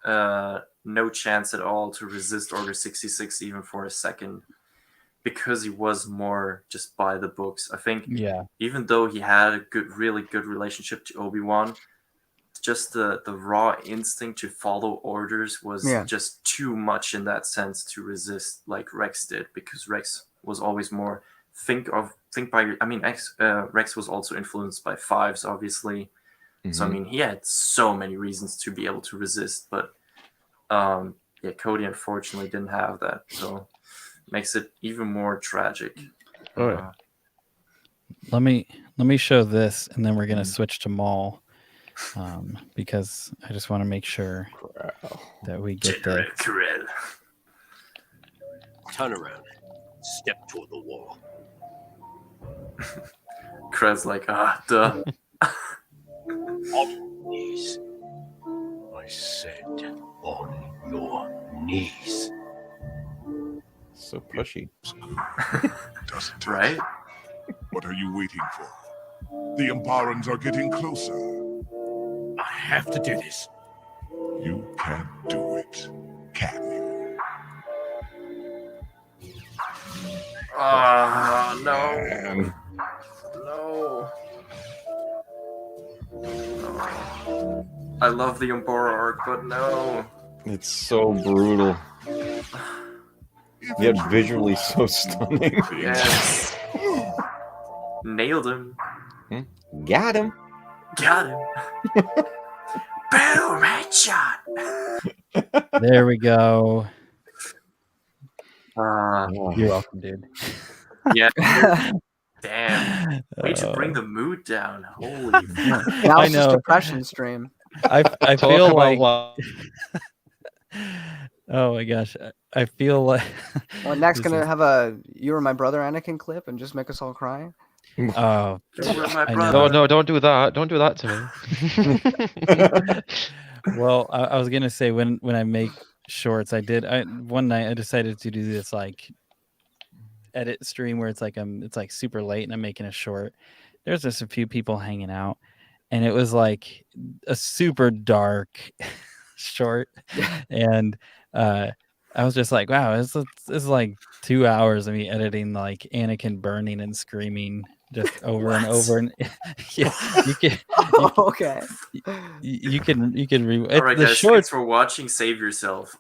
no chance at all to resist Order 66 even for a second, because he was more just by the books. I think even though he had a really good relationship to Obi-Wan, just the raw instinct to follow orders was just too much in that sense to resist like Rex did, because Rex was always more think by your, I mean, Rex was also influenced by fives, obviously. So I mean, he had so many reasons to be able to resist, but Cody unfortunately didn't have that, so makes it even more tragic. Let me show this, and then we're gonna switch to Maul, because I just want to make sure that we get General this. Corel. Turn around. Step toward the wall. Krell's like, duh. On your knees. I said on your knees. So pushy. Doesn't Right? What are you waiting for? The Umbarans are getting closer. I have to do this. You can't do it, can you? Ah, no. Man, No. I love the Umbara arc, but no. it's so brutal. Yet visually so stunning. Yes. Nailed him. Got him. Got him. Boom! Headshot! There we go. You're welcome, dude. Yeah. Damn. Way to bring the mood down. Holy. Now I it's just know. depression stream. I Talk feel about like. what- Oh my gosh, I feel like. Well, next This gonna is- have a "You Were My Brother" Anakin clip and just make us all cry. Oh, You were my I brother. know. No, don't do that. Don't do that to me. Well, I was gonna say when I make shorts, one night I decided to do this like edit stream where it's like super late and I'm making a short. There's just a few people hanging out, and it was like a super dark short, and I was just like, wow, this is like 2 hours of me editing like Anakin burning and screaming just over and over, and yeah, you can Oh, okay. you can All right, the guys. short. Thanks for watching. Save yourself.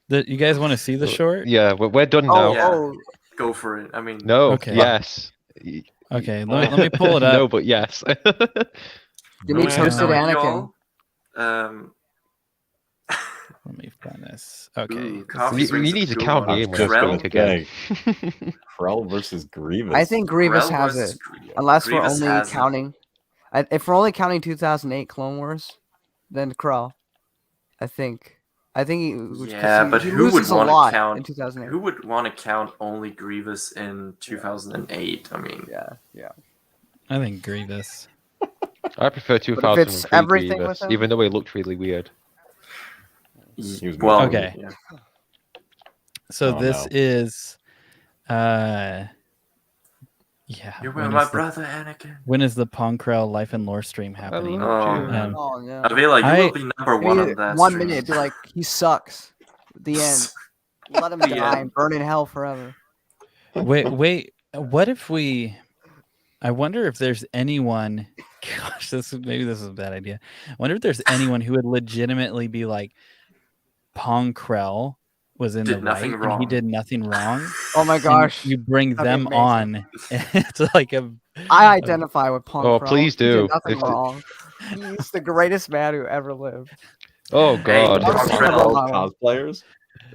You guys want to see the short? Yeah, we're done Oh, now. Yeah. oh, Go for it. I mean, No. Okay. Yes. Okay, let me pull it up. No, but yes. you need No, toasted no, Anakin. y'all, Let me find this. Okay. ooh, coffee you brings need a to good count one. me I in was when I just gonna speak again. say, Krell versus Grievous. I think Grievous Krell has versus it, Grievous. unless Grievous we're only has it. counting. If we're only counting 2008 Clone Wars, then Krell. I think. Yeah, but he who would loses a want lot to count? in 2008. Who would want to count only Grievous in 2008? I mean, Yeah. I think Grievous. I prefer if it's 2003 everything Grievous, with him- even though he looked really weird. He was well, Okay. yeah. So Oh, this no. is You were when my is the- brother, Anakin. When is the Ponkrell Life and Lore stream happening? Oh, Dude. man. Oh no. Avila, you I- will be number one on that. 1 stream. minute, it'd be like he sucks. The end. Let him The die end. and burn in hell forever. Wait. What if we? I wonder if there's anyone. Gosh, maybe this is a bad idea. I wonder if there's anyone who would legitimately be like, Ponkrell was in Did the nothing right and he wrong. did nothing wrong. Oh my and gosh. you bring that'd be them amazing. on. And it's like a. I identify with Punk. Oh, Krell. please He did do. nothing If- wrong. He's the greatest man who ever lived. Oh Hey, God. Dog Honestly, Krell, I don't know. cosplayers.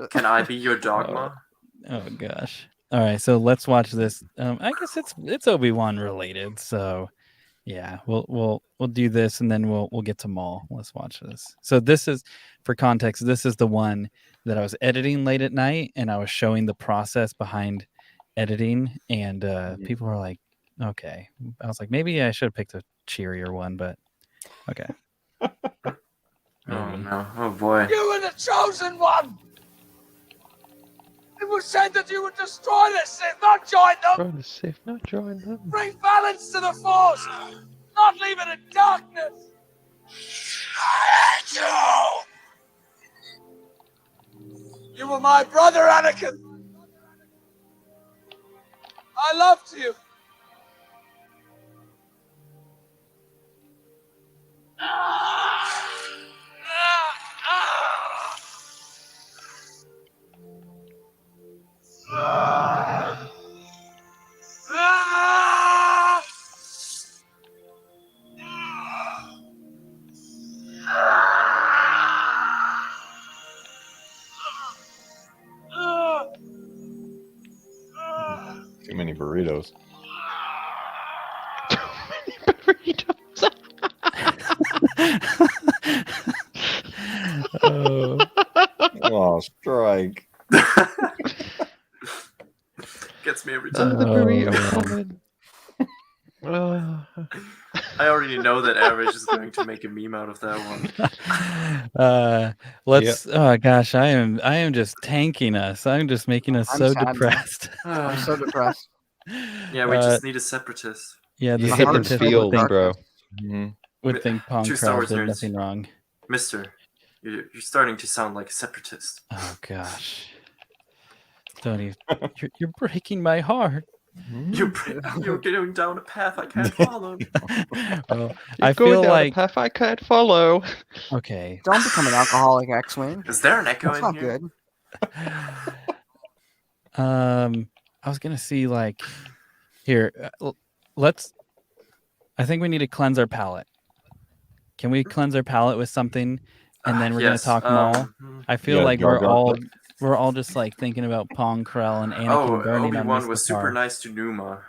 Can I be your dogma? Oh gosh. All right, so let's watch this. I guess it's Obi-Wan related, so yeah, we'll do this and then we'll get to Maul. Let's watch this. So this is, for context, this is the one that I was editing late at night and I was showing the process behind editing, and people were like, okay. I was like, maybe I should have picked a cheerier one, but okay. Oh no! Oh boy! You were the chosen one! It was said that you would destroy the Sith, not join them! Join the Sith, not join them. Bring balance to the Force, not leave it in darkness! I hate you! You were my brother, Anakin! I loved you! Too many burritos. Oh, Oh, strike. Gets me every time. The burrito man. coming. I already know that Average is going to make a meme out of that one. Let's. Oh gosh, I am just tanking us. I'm just making us I'm so sad, man. depressed. I'm so depressed. Yeah, we just need a separatist. Yeah, the You hit them separatists fields, would think, bro. would think Pong Two Star Krell Wars did nerds. nothing wrong. Mister, you're starting to sound like a separatist. Oh gosh, Tony, you're breaking my heart. You're going down a path I can't follow. Well, You're I going feel down like a path I can't follow. okay. Don't become an alcoholic, X-Wing. Is there an echo That's in not here? good. I was gonna see like here. Let's. I think we need to cleanse our palate. Can we cleanse our palate with something, and then we're Yes, gonna talk Maul? I feel Yeah, like Jar Jar. we're all just like thinking about Pong Krell and Anakin Oh, burning on Obi-Wan was super Mustafar. nice to Numa.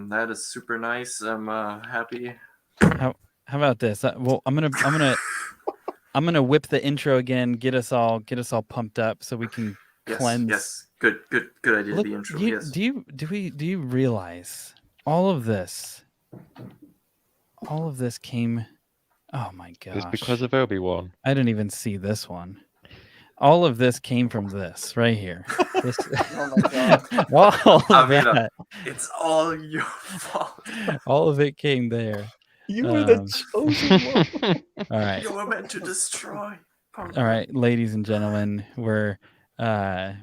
That is super nice. I'm happy. How about this? Well, I'm gonna whip the intro again. Get us all pumped up so we can cleanse. Yes. Good idea. Look, The intro. do you realize all of this came? Oh my gosh! It's because of Obi-Wan. I didn't even see this one. All of this came from this right here. This, Oh my god. all of I mean, that, it's all your fault. all of it came there. You were the chosen one. All right. You were meant to destroy. Punk. All right, ladies and gentlemen, we're a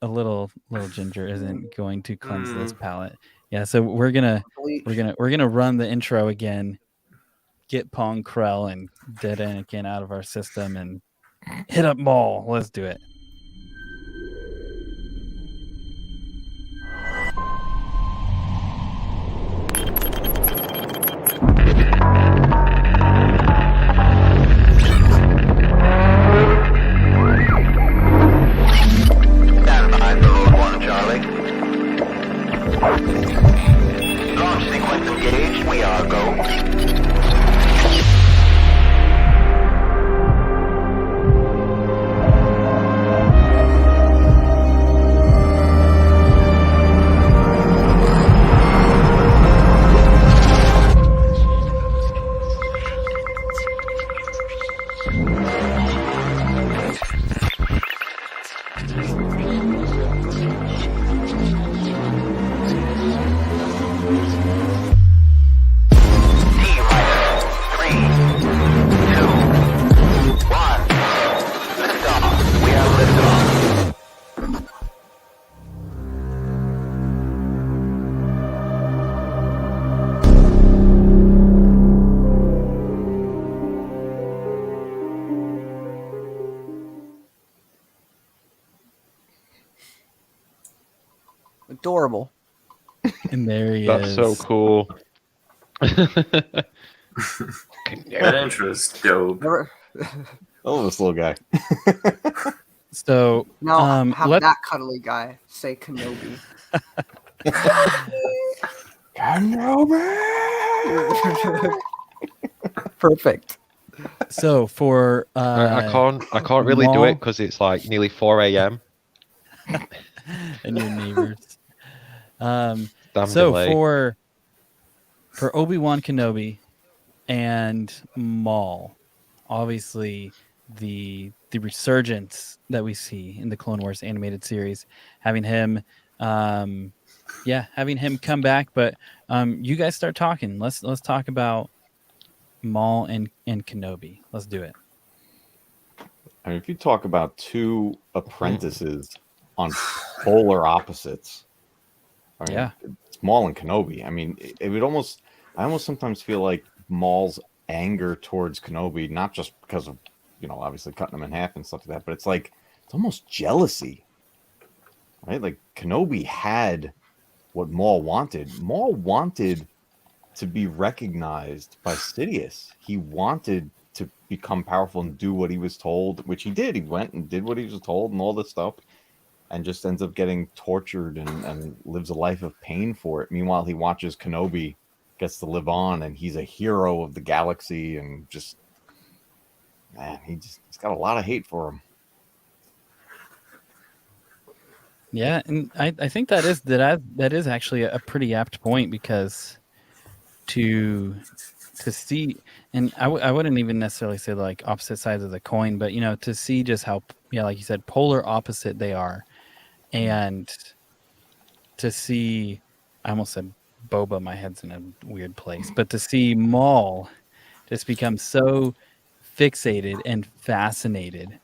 little Ginger isn't going to cleanse this palate. Yeah, so we're gonna run the intro again, get Pong Krell and Dead Anakin out of our system, and hit up Maul. Let's do it. Stand by for Rogue One, Charlie. Launch sequence engaged. We are go. T-minus 3, 2, 1. Liftoff. We have liftoff. Adorable. And there he That's is. so cool. That intro is dope. Never, Oh, this little guy. So now have let that cuddly guy say Kenobi. Perfect. so for I can't really do Maul it because it's like nearly 4 a.m. and your neighbors. Damn So delay. for Obi-Wan Kenobi and Maul, obviously the resurgence that we see in the Clone Wars animated series, having him come back. But you guys start talking. Let's talk about Maul and Kenobi. Let's do it. I mean, if you talk about two apprentices on polar opposites, I mean, Yeah. it's Maul and Kenobi. I mean, it would almost, I almost sometimes feel like Maul's anger towards Kenobi, not just because of, obviously cutting him in half and stuff like that, but it's almost jealousy, right? Like Kenobi had what Maul wanted. Maul wanted to be recognized by Sidious. He wanted to become powerful and do what he was told, which he did. He went and did what he was told and all this stuff, and just ends up getting tortured and lives a life of pain for it. Meanwhile, he watches Kenobi gets to live on, and he's a hero of the galaxy, and just, man, he's got a lot of hate for him. Yeah, and I think that is actually a pretty apt point, because to see, and I wouldn't even necessarily say like opposite sides of the coin, but to see just how, like you said, polar opposite they are, and to see I almost said Boba. My head's in a weird place. But to see Maul just become so fixated and fascinated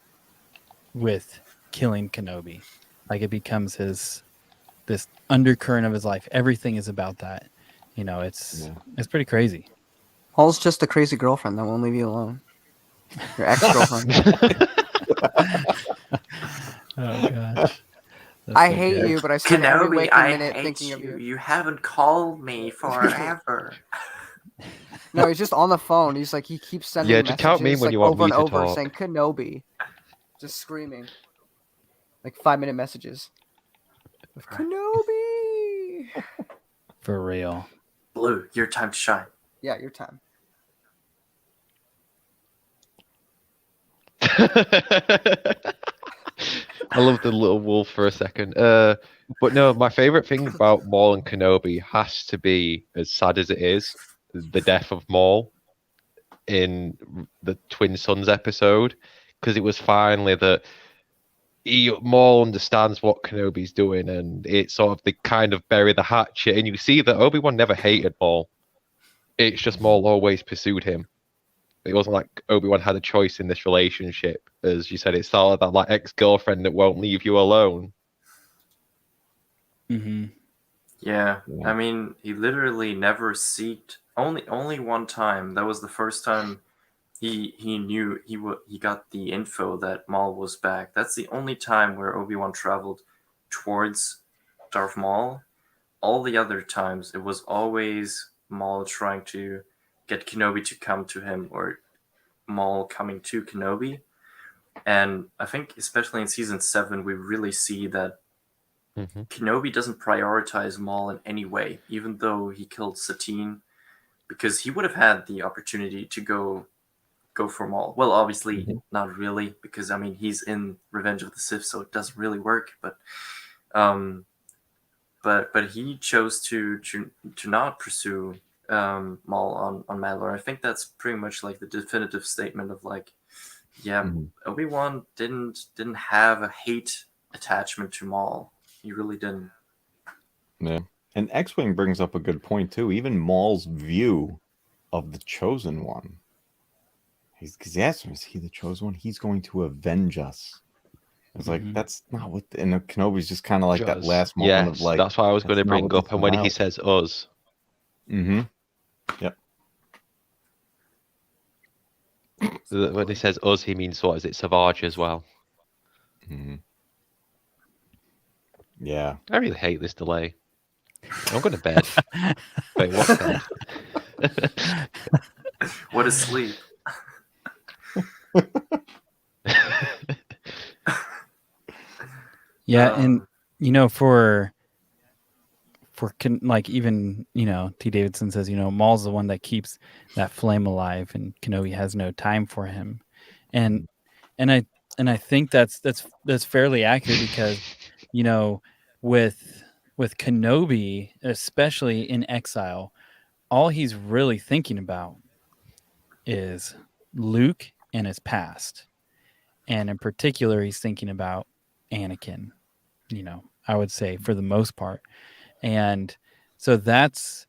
with killing Kenobi, like it becomes this undercurrent of his life. Everything is about that. It's pretty crazy. Maul's just a crazy girlfriend that won't leave you alone. Your ex-girlfriend. Oh gosh. I hate you, but I spend every Kenobi, waking I minute hate thinking you. of you. You haven't called me forever. No, he's just on the phone. He's like, he keeps sending Yeah, just count me messages when like you want over me and to over talk. saying Kenobi. Just screaming. Like 5-minute messages. With Kenobi! For real. Blue, your time to shine. Yeah, your time. I love the little wolf for a second. But no, my favorite thing about Maul and Kenobi has to be, as sad as it is, the death of Maul in the Twin Sons episode, because it was finally that Maul understands what Kenobi's doing, and it's sort of they kind of bury the hatchet, and you see that Obi-Wan never hated Maul. It's just Maul always pursued him. It wasn't like Obi-Wan had a choice in this relationship. As you said, it's sort of that like ex-girlfriend that won't leave you alone. Mm-hmm. Yeah, I mean, he literally never seeked. Only one time. That was the first time he knew he got the info that Maul was back. That's the only time where Obi-Wan traveled towards Darth Maul. All the other times, it was always Maul trying to get Kenobi to come to him, or Maul coming to Kenobi. And I think, especially in season 7, we really see that Kenobi doesn't prioritize Maul in any way, even though he killed Satine, because he would have had the opportunity to go for Maul. Well, obviously not really, because I mean he's in Revenge of the Sith, so it doesn't really work. But he chose to not pursue Maul on Mandalore. I think that's pretty much like the definitive statement of like, yeah, Obi-Wan didn't have a hate attachment to Maul. He really didn't. Yeah. And X-Wing brings up a good point too. Even Maul's view of the Chosen One. Because he asked him, is he the Chosen One? He's going to avenge us. It's like, that's not what... And Kenobi's just kind of like that last moment of like... That's what I was going to bring up. And when he says us... Yep. When he says us, he means what? Is it Savage as well? Yeah. I really hate this delay. I'm going to bed. Wait, what's that? What is sleep? Yeah, and for like even T. Davidson says Maul's the one that keeps that flame alive, and Kenobi has no time for him, and I think that's fairly accurate because with Kenobi, especially in exile, all he's really thinking about is Luke and his past, and in particular he's thinking about Anakin, I would say for the most part. And so that's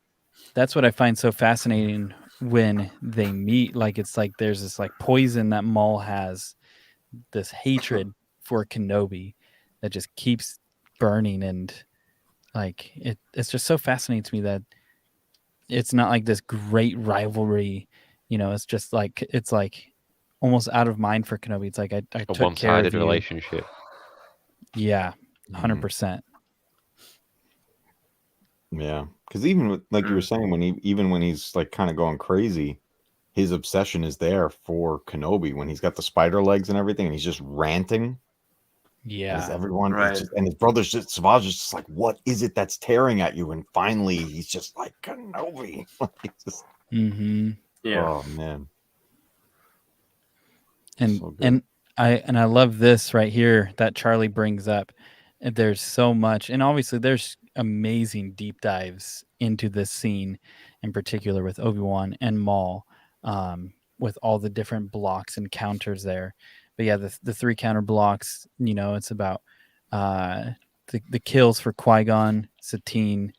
what I find so fascinating when they meet. Like it's like there's this like poison that Maul has, this hatred for Kenobi that just keeps burning, and like it's just so fascinating to me that it's not like this great rivalry, it's just like it's like almost out of mind for Kenobi. It's like I a took care of one-sided you. relationship. Yeah, 100%. Yeah, because even with, like you were saying, when he's like kind of going crazy, his obsession is there for Kenobi when he's got the spider legs and everything, and he's just ranting. Yeah, everyone, right. And his brother's just Savage is just like, what is it that's tearing at you? And finally, he's just like Kenobi. Yeah. Oh man. And So good. and I love this right here that Charlie brings up. And there's so much, and obviously there's amazing deep dives into this scene, in particular with Obi-Wan and Maul, with all the different blocks and counters there. But yeah, the 3 counter blocks. It's about the kills for Qui-Gon, Satine,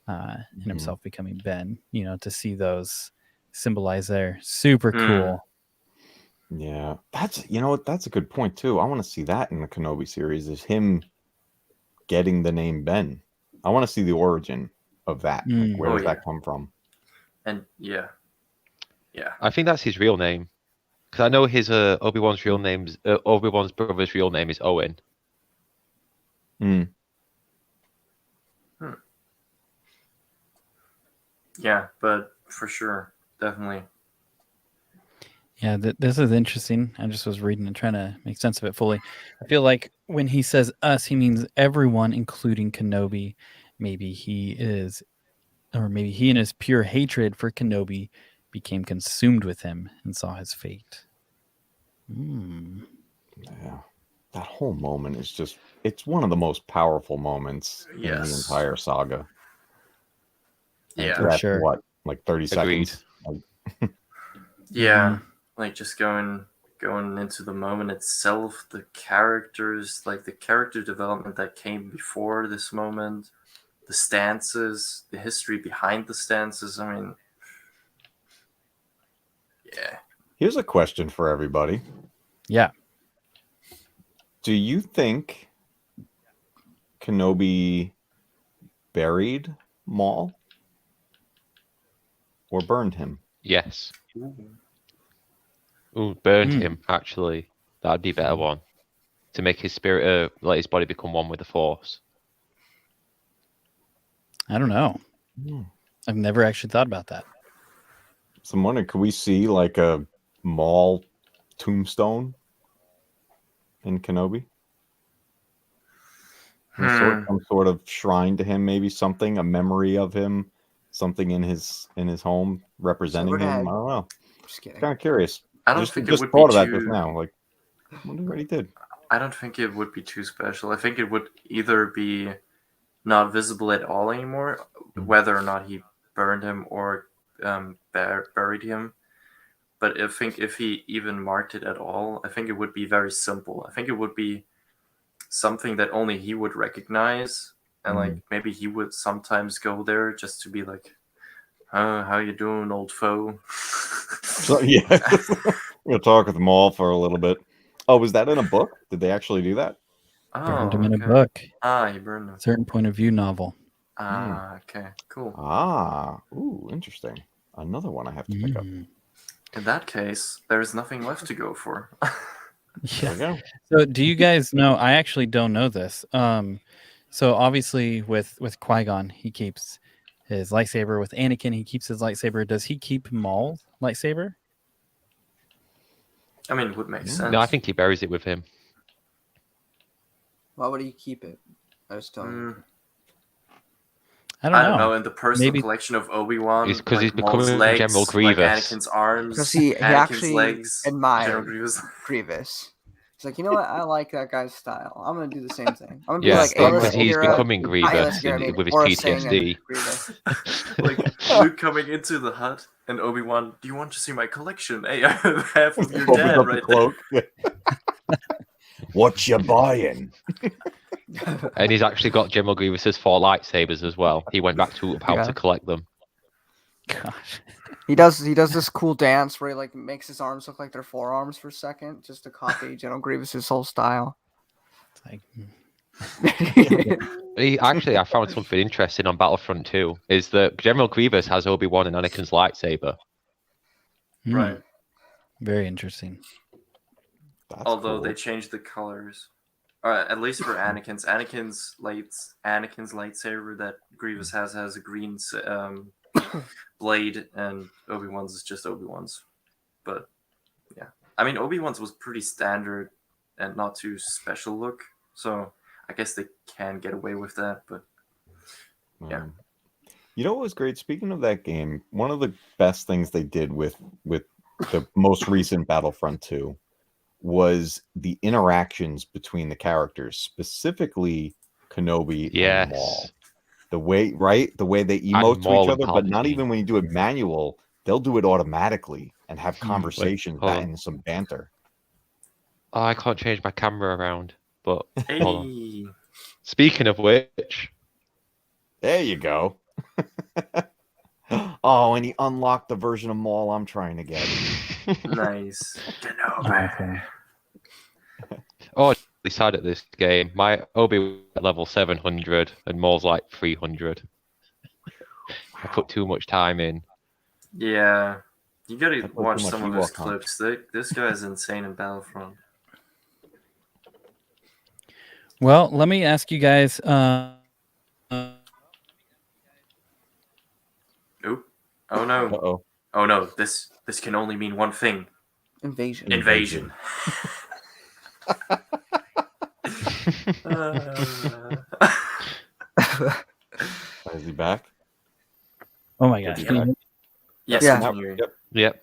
and himself becoming Ben. To see those symbolized there, super cool. Yeah, that's that's a good point too. I want to see that in the Kenobi series, is him getting the name Ben. I want to see the origin of that. Where does that come from? And yeah. I think that's his real name, because I know his Obi-Wan's real name's Obi-Wan's brother's real name is Owen. Yeah, but for sure, definitely. Yeah, this is interesting. I just was reading and trying to make sense of it fully. I feel like when he says us, he means everyone, including Kenobi. Maybe he in his pure hatred for Kenobi became consumed with him and saw his fate. Yeah, that whole moment is it's one of the most powerful moments in the entire saga. Yeah, for sure. What, like 30 Agreed. seconds? Yeah, like just going into the moment itself, the characters, like the character development that came before this moment, the stances, the history behind the stances. I mean, yeah. Here's a question for everybody. Yeah. Do you think Kenobi buried Maul or burned him? Yes. Ooh, burned him, actually. That'd be a better one. To make his spirit, let his body become one with the Force. I don't know. I've never actually thought about that. So I'm wondering, could we see like a Maul tombstone in Kenobi? Some sort of shrine to him, maybe something, a memory of him, something in his home representing him. I don't know. Just kidding. Kind of curious. I don't think it just would thought be of that too... just now. Like, I wonder what he did. I don't think it would be too special. I think it would either be not visible at all anymore, whether or not he burned him or buried him. But I think if he even marked it at all, I think it would be very simple. I think it would be something that only he would recognize, and like maybe he would sometimes go there just to be like, how you doing, old foe? So yeah, we'll talk with Maul for a little bit. Oh, was that in a book? Did they actually do that? Burned him in a book. He burned him. Certain point of view novel. Okay, cool. Ooh, interesting. Another one I have to pick up. In that case, there's nothing left to go for. Yeah. So do you guys know, I actually don't know this. So obviously with Qui-Gon, he keeps his lightsaber. With Anakin, he keeps his lightsaber. Does he keep Maul's lightsaber? I mean, it would make sense. No, I think he buries it with him. Why would he keep it? I just don't. I don't know. In the personal collection of Obi-Wan, it's because he's Maul's becoming legs, General Grievous. like Anakin's arms, Because he Anakin's actually legs, General admired Grievous. Grievous. He's like, you know what? I like that guy's style. I'm gonna do the same thing. I'm gonna be Yeah, like, hey, because he's becoming Grievous with with his PTSD. Like Luke coming into the hut, and Obi-Wan, do you want to see my collection? Hey, I have half of your dad right Cloak. What you buying? And he's actually got General Grievous's 4 lightsabers as well. He went back to how to collect them. Gosh. He does this cool dance where he like makes his arms look like they're forearms for a second, just to copy General Grievous's whole style. It's like, I found something interesting on Battlefront 2 is that General Grievous has Obi-Wan and Anakin's lightsaber. Right. Very interesting. Although they changed the colors. At least for Anakin's lightsaber that Grievous has a green blade, and Obi-Wan's is just Obi-Wan's. But yeah, I mean, Obi-Wan's was pretty standard and not too special look, so I guess they can get away with that. But yeah, you know what was great? Speaking of that game, one of the best things they did with the most recent Battlefront 2 was the interactions between the characters, specifically Kenobi and Maul. The way they emote to each other, but not even when you do it manual, they'll do it automatically and have conversations and some banter. Oh, I can't change my camera around, but hey. Speaking of which, there you go. Oh, and he unlocked the version of Maul I'm trying to get. Nice. Kenobi. Awesome. Oh, really sad at this game. My Obi at level 700 and Maul's like 300. I put too much time in. Yeah. You gotta put watch too much some of those Ewok on. clips. This guy's insane in Battlefront. Well, let me ask you guys. Oop. Oh no. Uh-oh. Oh no. This can only mean one thing. Invasion. Invasion. Is he back? Oh my gosh! Is he can you back? hear me? Yes, Yeah. I can hear you. Yep. Yep.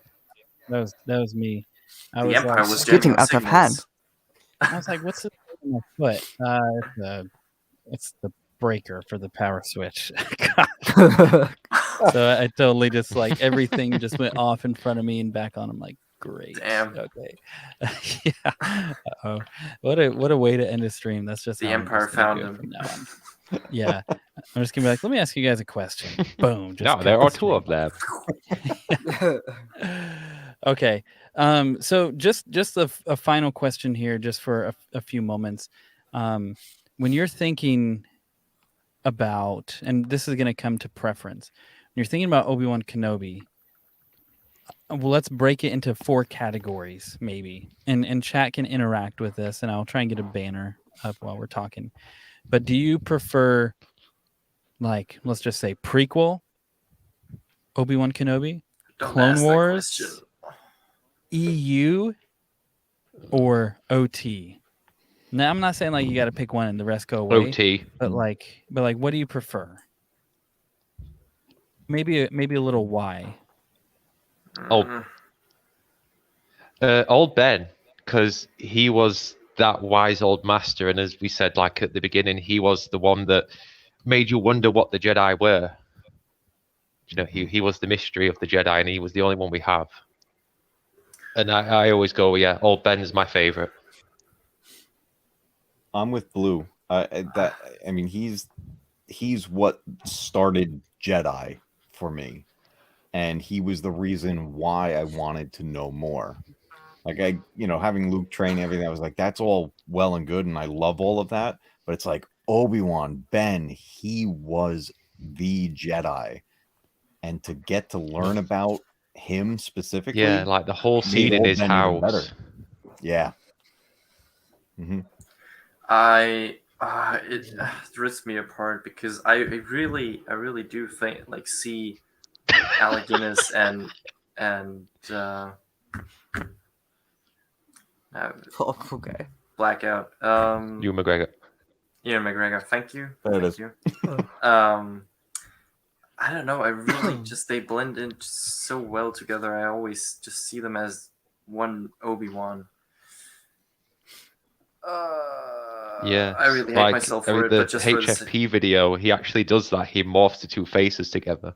That was me. I The was Empire like, was Good thing jamming out of hand. signals. I was like, "What's this on my foot?" It's the breaker for the power switch. God. So I totally just like everything just went off in front of me and back on. I'm like, great. Damn. Okay. Yeah. Uh-oh. What a way to end a stream. That's just The how I'm Empire just gonna found do it him. from now on. Yeah. I'm just gonna be like, let me ask you guys a question. Boom. Just No, there cut are the two of them. Okay. So just a final question here, just for a few moments. When you're thinking about, and this is going to come to preference, when you're thinking about Obi-Wan Kenobi, well, let's break it into 4 categories, maybe, and chat can interact with this, and I'll try and get a banner up while we're talking. But do you prefer, like, let's just say prequel Obi-Wan Kenobi, Don't Clone ask that Wars, question. EU, or OT? Now, I'm not saying like you got to pick one and the rest go away, OT. but like, what do you prefer? Maybe a little why. Oh. Old Ben, because he was that wise old master, and as we said, like at the beginning, he was the one that made you wonder what the Jedi were. You know, he was the mystery of the Jedi, and he was the only one we have. And I always go, yeah, old Ben's my favorite. I'm with Blue. I mean, he's what started Jedi for me, and he was the reason why I wanted to know more. Like having Luke train everything, I was like, that's all well and good, and I love all of that. But it's like Obi-Wan, Ben, he was the Jedi, and to get to learn about him specifically, Yeah, like the whole made scene in old his Ben even better. house. Yeah. Mm-hmm. It rips me apart because I really do think like see Alec Guinness and Oh, okay. Blackout. Ewan McGregor. Ian McGregor. Thank you. There it is. You. I don't know. I really just they blend in so well together. I always just see them as one Obi-Wan. Yeah, I really hate like myself for it, the but just for the HFP video, he actually does that. He morphs the 2 faces together.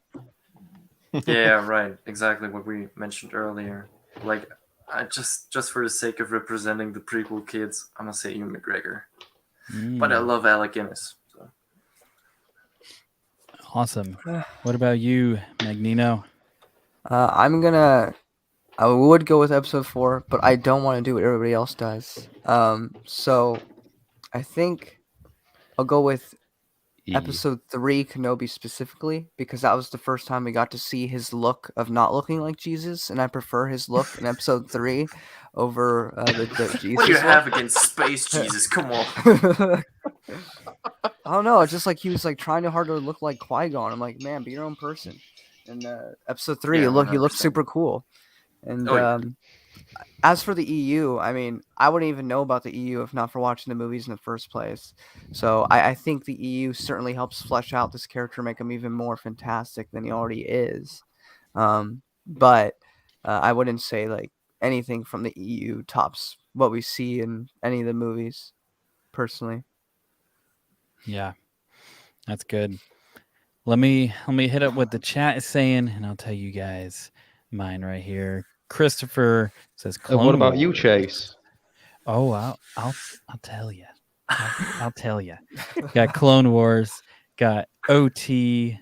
Yeah, right. Exactly what we mentioned earlier. Like, I just for the sake of representing the prequel kids, I'm gonna say Ewan McGregor. But I love Alec Guinness. So. Awesome. What about you, Magnino? I would go with episode 4, but I don't want to do what everybody else does. So I think I'll go with episode 3, Kenobi specifically, because that was the first time we got to see his look of not looking like Jesus, and I prefer his look in episode 3 over the Jesus. What do you look. have against Space Jesus? Come on. I don't know. Just like he was like trying hard to look like Qui-Gon. I'm like, man, be your own person. And episode 3, Yeah, you look 100%. super cool. And Oh, yeah. as for the EU, I mean, I wouldn't even know about the EU if not for watching the movies in the first place. So I think the EU certainly helps flesh out this character, make him even more fantastic than he already is. But I wouldn't say like anything from the EU tops what we see in any of the movies, personally. Yeah, that's good. Let me hit up what the chat is saying, and I'll tell you guys mine right here. Christopher says, And what about you, Wars. Chase? Oh, I'll tell you. I'll tell you. Got Clone Wars. Got OT.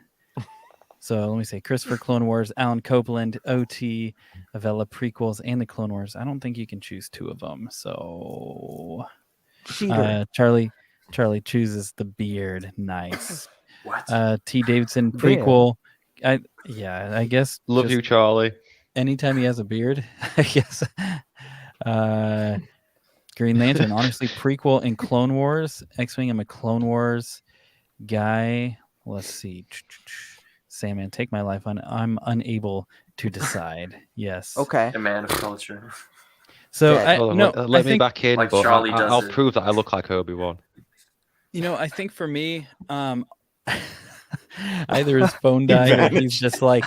So let me say Christopher Clone Wars, Alan Copeland, OT, Avella prequels, and the Clone Wars. I don't think you can choose 2 of them. So Charlie chooses the beard. Nice. What? T. Davidson Beard. prequel. I guess Love just you, Charlie. anytime he has a beard, I guess. Green Lantern, honestly, prequel in Clone Wars. X-Wing, I'm a Clone Wars guy. Let's see. Sandman, take my life on. I'm unable to decide. Yes. Okay. A man of culture. So Yeah, Hold on, let me back in, like but Charlie does I'll it. prove that I look like Obi-Wan. I think for me, either his phone died or he's just like.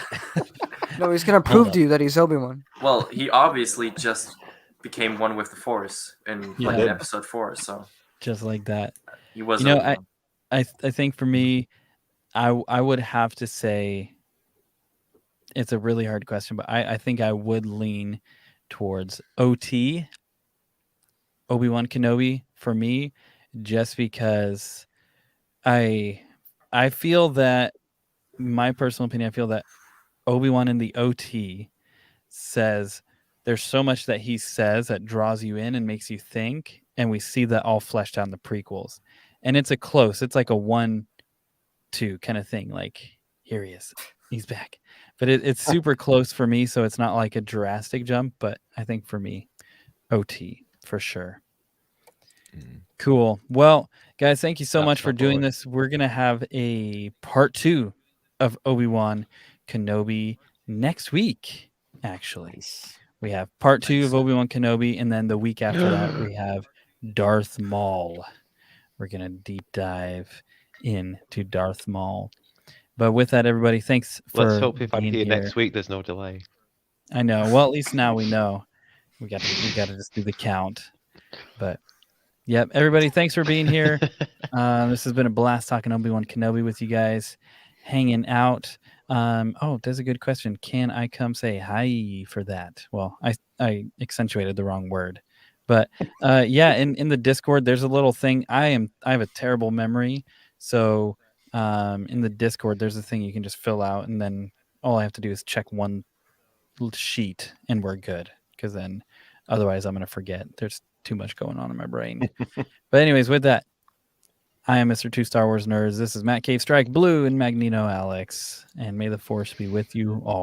No, he's gonna prove to you that he's Obi-Wan. Well, he obviously just became one with the Force in Yeah. in episode 4, so just like that. he was. I think for me, I would have to say it's a really hard question, but I think I would lean towards OT, Obi-Wan Kenobi for me, just because I feel that, my personal opinion, I feel that Obi-Wan in the OT says there's so much that he says that draws you in and makes you think, and we see that all fleshed out in the prequels. And it's like a 1-2 kind of thing. Like, here he is, he's back. But it's super close for me, so it's not like a drastic jump. But I think for me, OT for sure. Cool. Well, guys, thank you so much for doing this. We're gonna have a part 2 of Obi-Wan Kenobi next week. Actually, we have part 2 of Obi-Wan Kenobi, and then the week after that we have Darth Maul. We're gonna deep dive into Darth Maul. But with that, everybody, thanks for. Let's hope if I'm being here next week, there's no delay. I know. Well, at least now we know. We got to just do the count. But yep, everybody, thanks for being here. This has been a blast talking Obi-Wan Kenobi with you guys, hanging out. That's a good question. Can I come say hi for that? Well, I accentuated the wrong word. But yeah, in the Discord, there's a little thing. I have a terrible memory, so in the Discord, there's a thing you can just fill out, and then all I have to do is check one sheet, and we're good. Because then, otherwise, I'm gonna forget. There's too much going on in my brain. But anyways, with that, I am Mr. 2 Star Wars Nerds. This is Matt Cave Strike Blue and Magneto Alex, and may the Force be with you all.